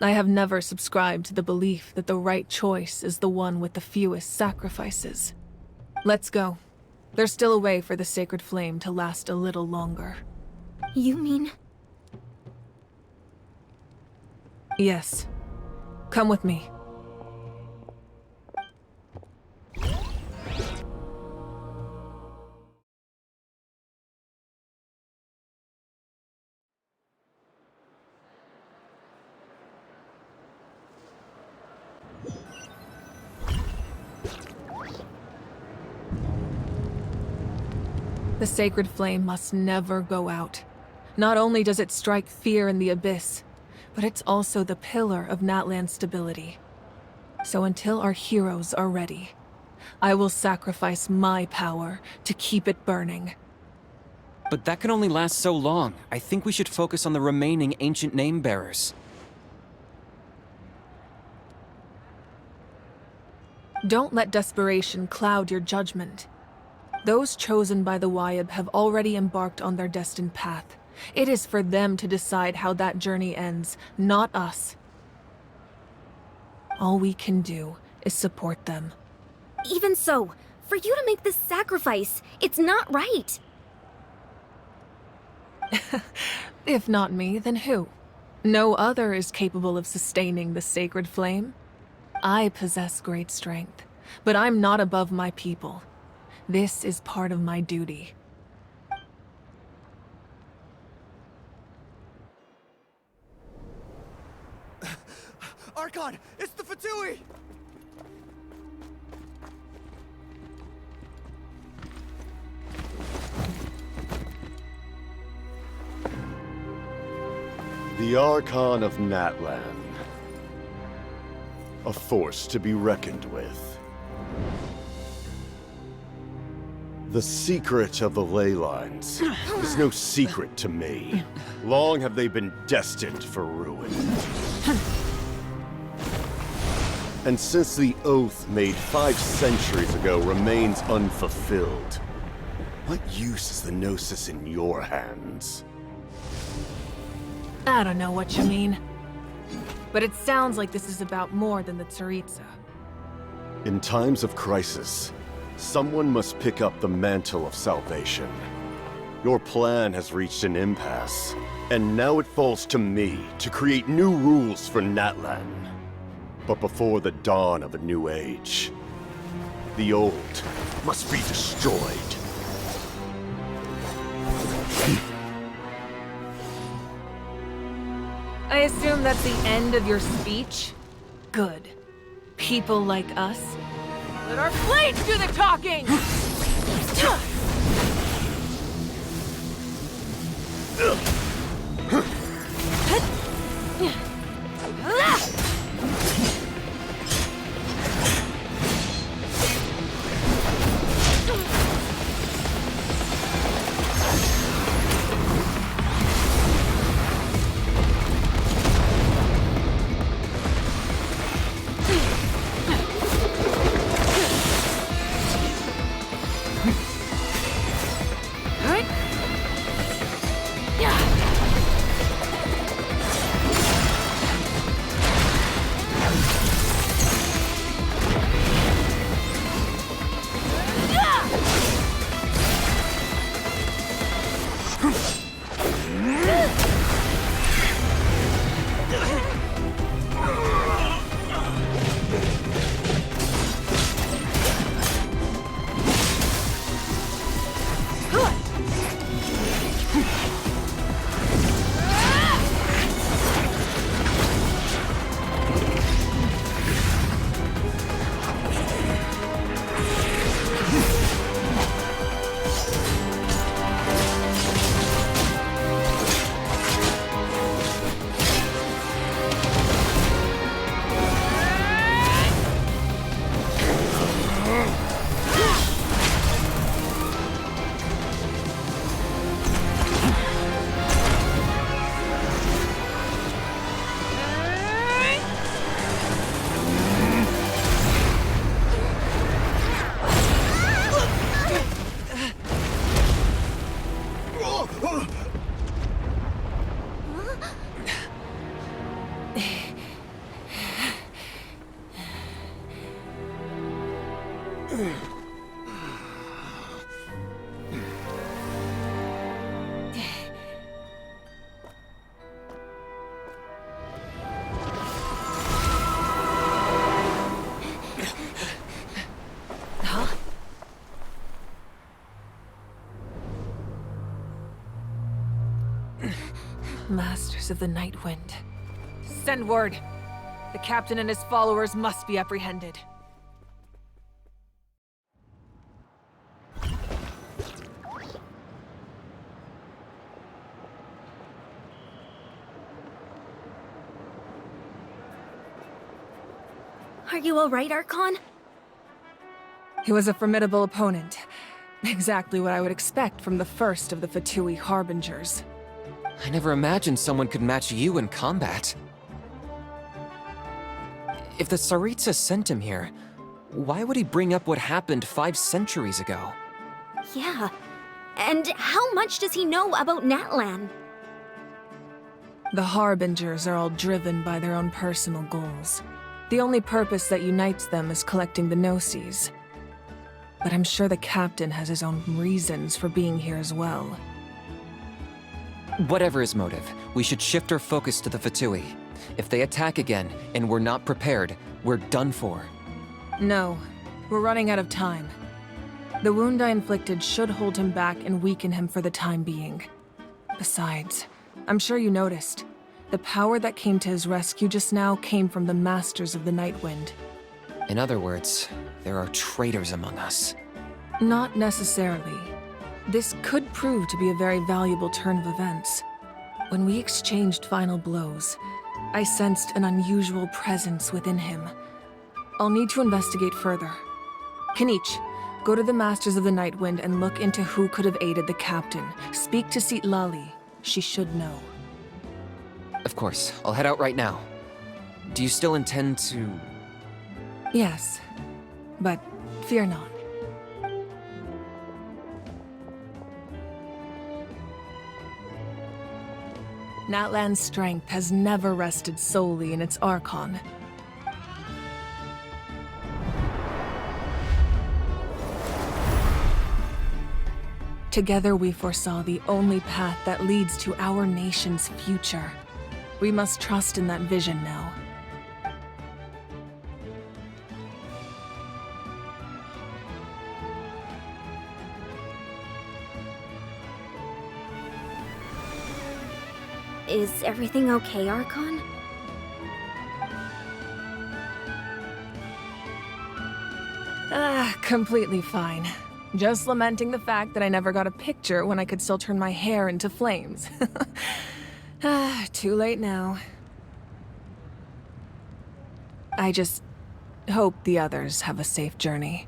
Speaker 12: I have never subscribed to the belief that the right choice is the one with the fewest sacrifices. Let's go. There's still a way for the sacred flame to last a little longer.
Speaker 4: You mean?
Speaker 12: Yes. Come with me. The sacred flame must never go out. Not only does it strike fear in the Abyss, but it's also the pillar of Natlan's stability. So until our heroes are ready, I will sacrifice my power to keep it burning.
Speaker 10: But that can only last so long. I think we should focus on the remaining ancient name-bearers.
Speaker 12: Don't let desperation cloud your judgment. Those chosen by the Wayab have already embarked on their destined path. It is for them to decide how that journey ends, not us. All we can do is support them.
Speaker 4: Even so, for you to make this sacrifice, it's not right.
Speaker 12: If not me, then who? No other is capable of sustaining the sacred flame. I possess great strength, but I'm not above my people. This is part of my duty.
Speaker 13: Archon, it's the Fatui!
Speaker 8: The Archon of Natlan. A force to be reckoned with. The secret of the ley lines is no secret to me. Long have they been destined for ruin. And since the oath made 5 centuries ago remains unfulfilled, what use is the Gnosis in your hands?
Speaker 12: I don't know what you mean. But it sounds like this is about more than the Tsaritsa.
Speaker 8: In times of crisis, someone must pick up the mantle of salvation. Your plan has reached an impasse, and now it falls to me to create new rules for Natlan. But before the dawn of a new age, the old must be destroyed.
Speaker 12: I assume that's the end of your speech? Good. People like us. Let our blades do the talking! Yeah. Masters of the Night Wind. Send word. The captain and his followers must be apprehended.
Speaker 1: Are you alright, Archon?
Speaker 12: He was a formidable opponent. Exactly what I would expect from the first of the Fatui Harbingers.
Speaker 10: I never imagined someone could match you in combat. If the Tsaritsa sent him here, why would he bring up what happened 5 centuries ago?
Speaker 1: Yeah. And how much does he know about Natlan?
Speaker 12: The Harbingers are all driven by their own personal goals. The only purpose that unites them is collecting the Gnosis. But I'm sure the captain has his own reasons for being here as well.
Speaker 10: Whatever his motive, we should shift our focus to the Fatui. If they attack again, and we're not prepared, we're done for.
Speaker 12: No, we're running out of time. The wound I inflicted should hold him back and weaken him for the time being. Besides, I'm sure you noticed, the power that came to his rescue just now came from the Masters of the Night Wind.
Speaker 10: In other words, there are traitors among us.
Speaker 12: Not necessarily. This could prove to be a very valuable turn of events. When we exchanged final blows, I sensed an unusual presence within him. I'll need to investigate further. Kanich, go to the Masters of the Night Wind and look into who could have aided the captain. Speak to Lali. She should know.
Speaker 10: Of course, I'll head out right now. Do you still intend to...
Speaker 12: Yes, but fear not. Natlan's strength has never rested solely in its Archon. Together we foresaw the only path that leads to our nation's future. We must trust in that vision now.
Speaker 1: Is everything okay, Archon?
Speaker 12: Completely fine. Just lamenting the fact that I never got a picture when I could still turn my hair into flames. Too late now. I just hope the others have a safe journey.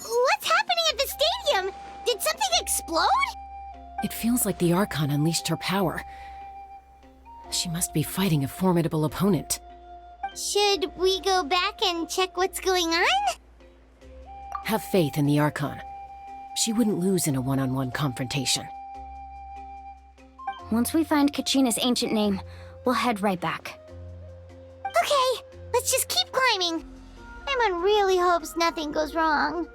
Speaker 4: What's happening at the stadium? Did something explode?
Speaker 6: It feels like the Archon unleashed her power. She must be fighting a formidable opponent.
Speaker 4: Should we go back and check what's going on?
Speaker 6: Have faith in the Archon. She wouldn't lose in a one-on-one confrontation.
Speaker 1: Once we find Kachina's ancient name, we'll head right back.
Speaker 4: Okay, let's just keep climbing. Everyone really hopes nothing goes wrong.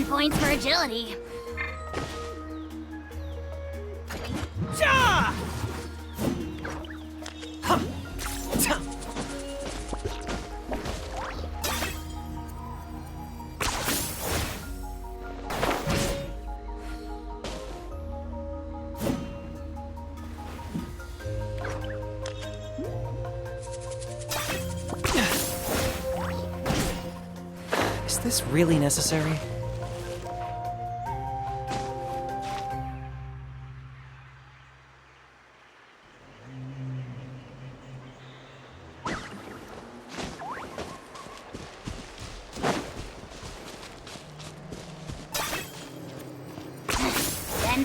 Speaker 1: Points for agility.
Speaker 2: Ja!
Speaker 10: Is this really necessary?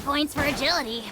Speaker 1: Points for agility.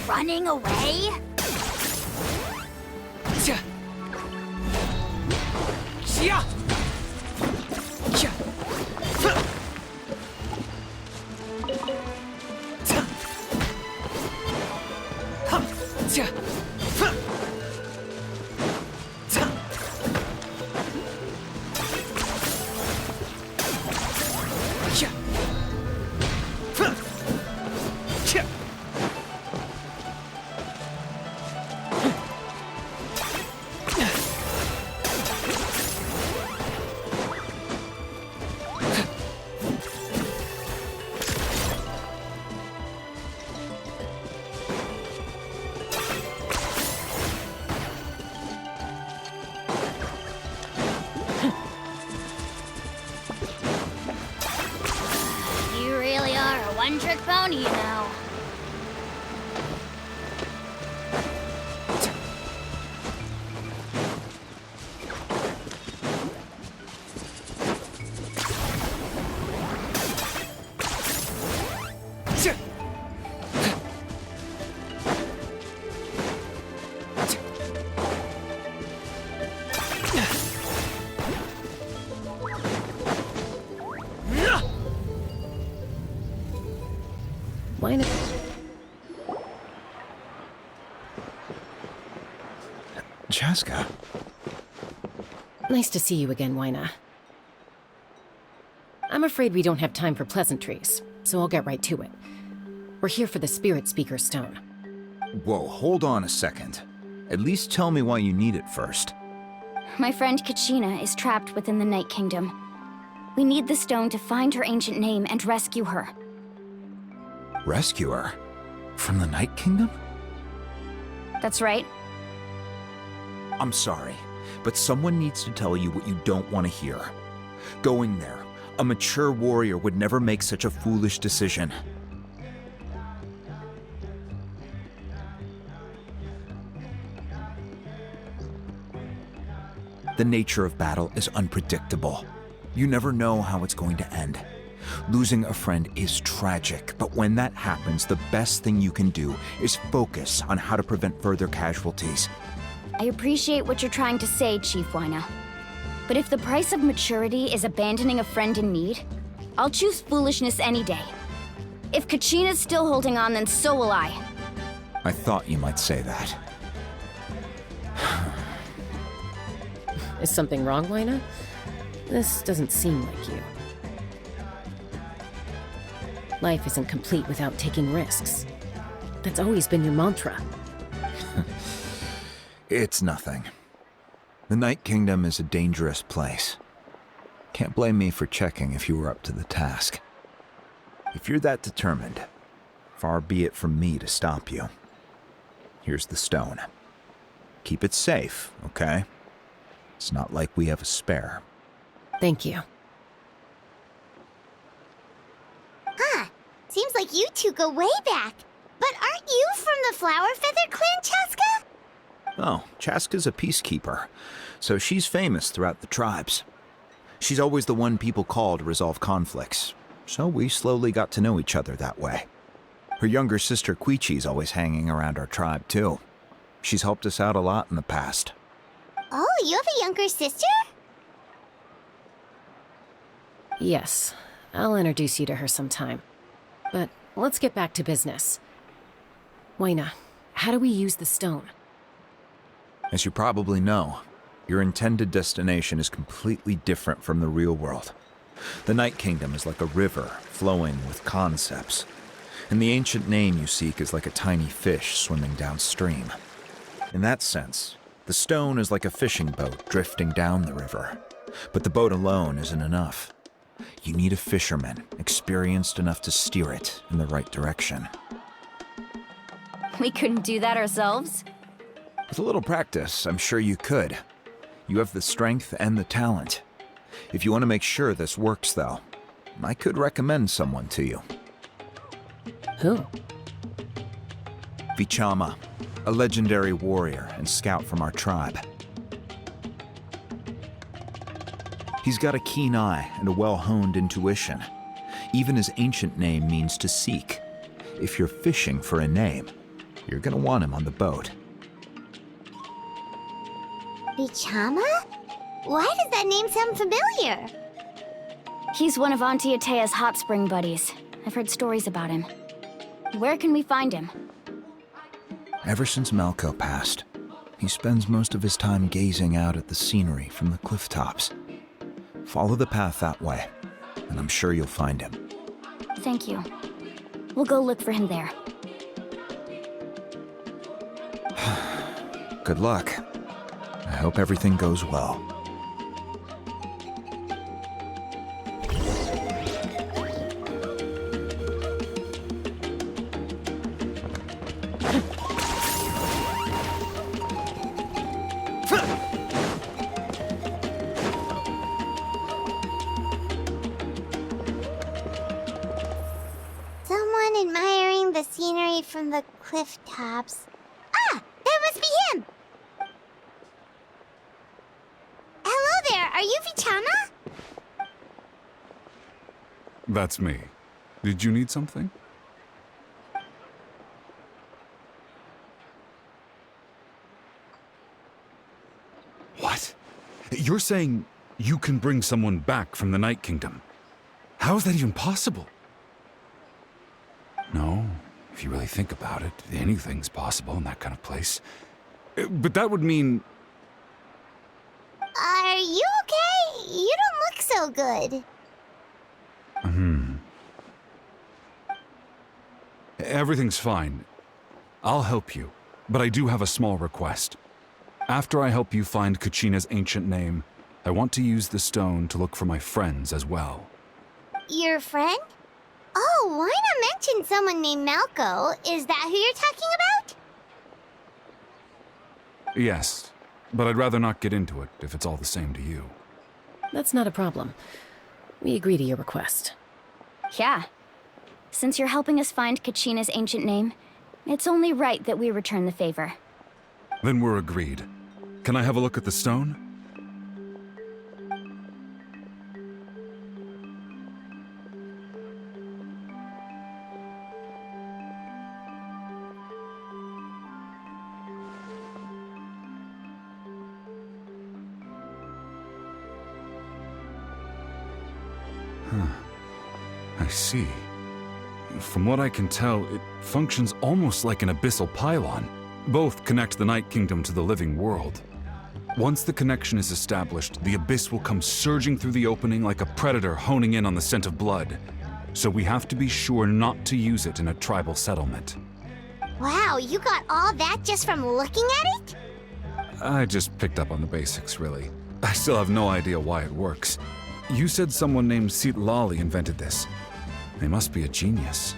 Speaker 1: Running away? One-trick pony, you know.
Speaker 6: Why not?
Speaker 14: Chaska.
Speaker 6: Nice to see you again, Wyna. I'm afraid we don't have time for pleasantries, so I'll get right to it. We're here for the Spirit Speaker Stone.
Speaker 14: Whoa, hold on a second. At least tell me why you need it first.
Speaker 1: My friend Kachina is trapped within the Night Kingdom. We need the stone to find her ancient name and rescue her.
Speaker 14: Rescue her? From the Night Kingdom?
Speaker 1: That's right.
Speaker 14: I'm sorry, but someone needs to tell you what you don't want to hear. Going there, a mature warrior would never make such a foolish decision. The nature of battle is unpredictable. You never know how it's going to end. Losing a friend is tragic, but when that happens, the best thing you can do is focus on how to prevent further casualties.
Speaker 1: I appreciate what you're trying to say, Chief Wyna. But if the price of maturity is abandoning a friend in need, I'll choose foolishness any day. If Kachina's still holding on, then so will I.
Speaker 14: I thought you might say that.
Speaker 6: Is something wrong, Wyna? This doesn't seem like you. Life isn't complete without taking risks. That's always been your mantra.
Speaker 14: It's nothing. The Night Kingdom is a dangerous place. Can't blame me for checking if you were up to the task. If you're that determined, far be it from me to stop you. Here's the stone. keep it safe, okay? It's not like we have a spare.
Speaker 6: Thank you.
Speaker 4: Huh. Seems like you two go way back. But aren't you from the Flower Feather Clan, Chaska?
Speaker 14: Oh, Chaska's a peacekeeper, so she's famous throughout the tribes. She's always the one people call to resolve conflicts, so we slowly got to know each other that way. Her younger sister Quichi's always hanging around our tribe, too. She's helped us out a lot in the past.
Speaker 4: Oh, you have a younger sister?
Speaker 6: Yes, I'll introduce you to her sometime. But let's get back to business. Waina, how do we use the stone?
Speaker 14: As you probably know, your intended destination is completely different from the real world. The Night Kingdom is like a river flowing with concepts, and the ancient name you seek is like a tiny fish swimming downstream. In that sense, the stone is like a fishing boat drifting down the river, but the boat alone isn't enough. You need a fisherman experienced enough to steer it in the right direction.
Speaker 1: We couldn't do that ourselves?
Speaker 14: With a little practice, I'm sure you could. You have the strength and the talent. If you want to make sure this works, though, I could recommend someone to you.
Speaker 6: Who?
Speaker 14: Vichama, a legendary warrior and scout from our tribe. He's got a keen eye and a well-honed intuition. Even his ancient name means to seek. If you're fishing for a name, you're gonna want him on the boat.
Speaker 4: Vichama? Why does that name sound familiar?
Speaker 1: He's one of Auntie Atea's hot spring buddies. I've heard stories about him. Where can we find him?
Speaker 14: Ever since Malco passed, he spends most of his time gazing out at the scenery from the cliff tops. Follow the path that way, and I'm sure you'll find him.
Speaker 1: Thank you. We'll go look for him there.
Speaker 14: Good luck. I hope everything goes well.
Speaker 4: Someone admiring the scenery from the cliff tops. Ah! That must be him! Hello there, are you Vichama?
Speaker 15: That's me. Did you need something? What? You're saying you can bring someone back from the Night Kingdom? How is that even possible? No, if you really think about it, anything's possible in that kind of place. But that would mean...
Speaker 4: Are you okay? You don't look so good.
Speaker 15: Everything's fine. I'll help you, but I do have a small request. After I help you find Kachina's ancient name, I want to use the stone to look for my friends as well.
Speaker 4: Your friend? Oh, why not mention someone named Malco? Is that who you're talking about?
Speaker 15: Yes, but I'd rather not get into it if it's all the same to you.
Speaker 6: That's not a problem. We agree to your request.
Speaker 1: Yeah. Since you're helping us find Kachina's ancient name, it's only right that we return the favor.
Speaker 15: Then we're agreed. Can I have a look at the stone? I see. From what I can tell, it functions almost like an abyssal pylon. Both connect the Night Kingdom to the living world. Once the connection is established, the abyss will come surging through the opening like a predator honing in on the scent of blood. So we have to be sure not to use it in a tribal settlement.
Speaker 4: Wow, you got all that just from looking at it?
Speaker 15: I just picked up on the basics, really. I still have no idea why it works. You said someone named Lali invented this. They must be a genius.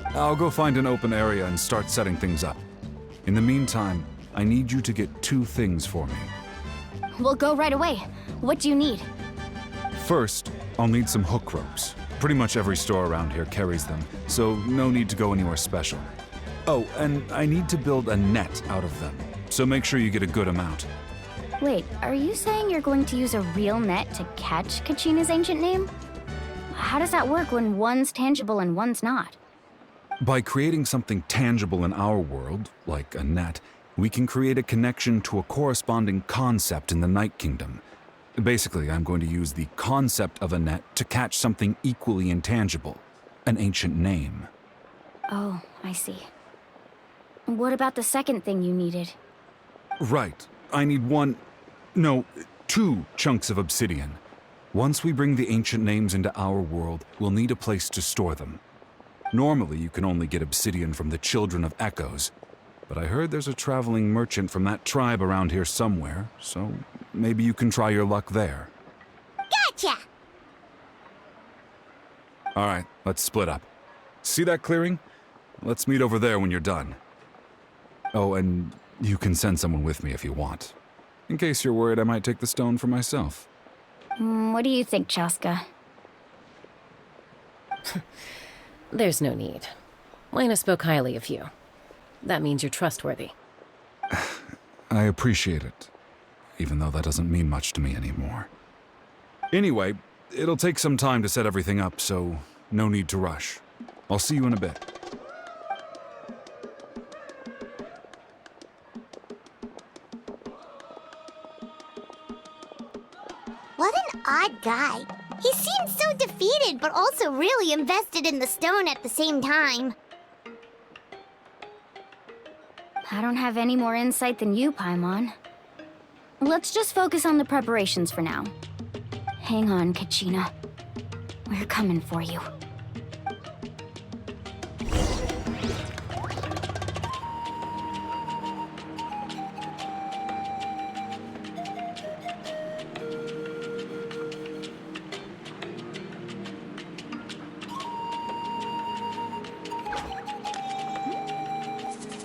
Speaker 15: I'll go find an open area and start setting things up. In the meantime, I need you to get 2 things for me.
Speaker 1: We'll go right away. What do you need?
Speaker 15: First, I'll need some hook ropes. Pretty much every store around here carries them, so no need to go anywhere special. Oh, and I need to build a net out of them, so make sure you get a good amount.
Speaker 1: Wait, are you saying you're going to use a real net to catch Kachina's ancient name? How does that work when one's tangible and one's not?
Speaker 15: By creating something tangible in our world, like a net, we can create a connection to a corresponding concept in the Night Kingdom. Basically, I'm going to use the concept of a net to catch something equally intangible, an ancient name.
Speaker 1: Oh, I see. What about the second thing you needed?
Speaker 15: Right. I need 2 chunks of obsidian. Once we bring the ancient names into our world, we'll need a place to store them. Normally, you can only get obsidian from the Children of Echoes, but I heard there's a traveling merchant from that tribe around here somewhere, so maybe you can try your luck there.
Speaker 4: Gotcha!
Speaker 15: Alright, let's split up. See that clearing? Let's meet over there when you're done. Oh, and you can send someone with me if you want. In case you're worried I might take the stone for myself.
Speaker 1: What do you think, Chaska?
Speaker 6: There's no need. Lena spoke highly of you. That means you're trustworthy.
Speaker 15: I appreciate it, even though that doesn't mean much to me anymore. Anyway, it'll take some time to set everything up, so no need to rush. I'll see you in a bit.
Speaker 4: What an odd guy. He seems so defeated, but also really invested in the stone at the same time.
Speaker 1: I don't have any more insight than you, Paimon. Let's just focus on the preparations for now. Hang on, Kachina. We're coming for you.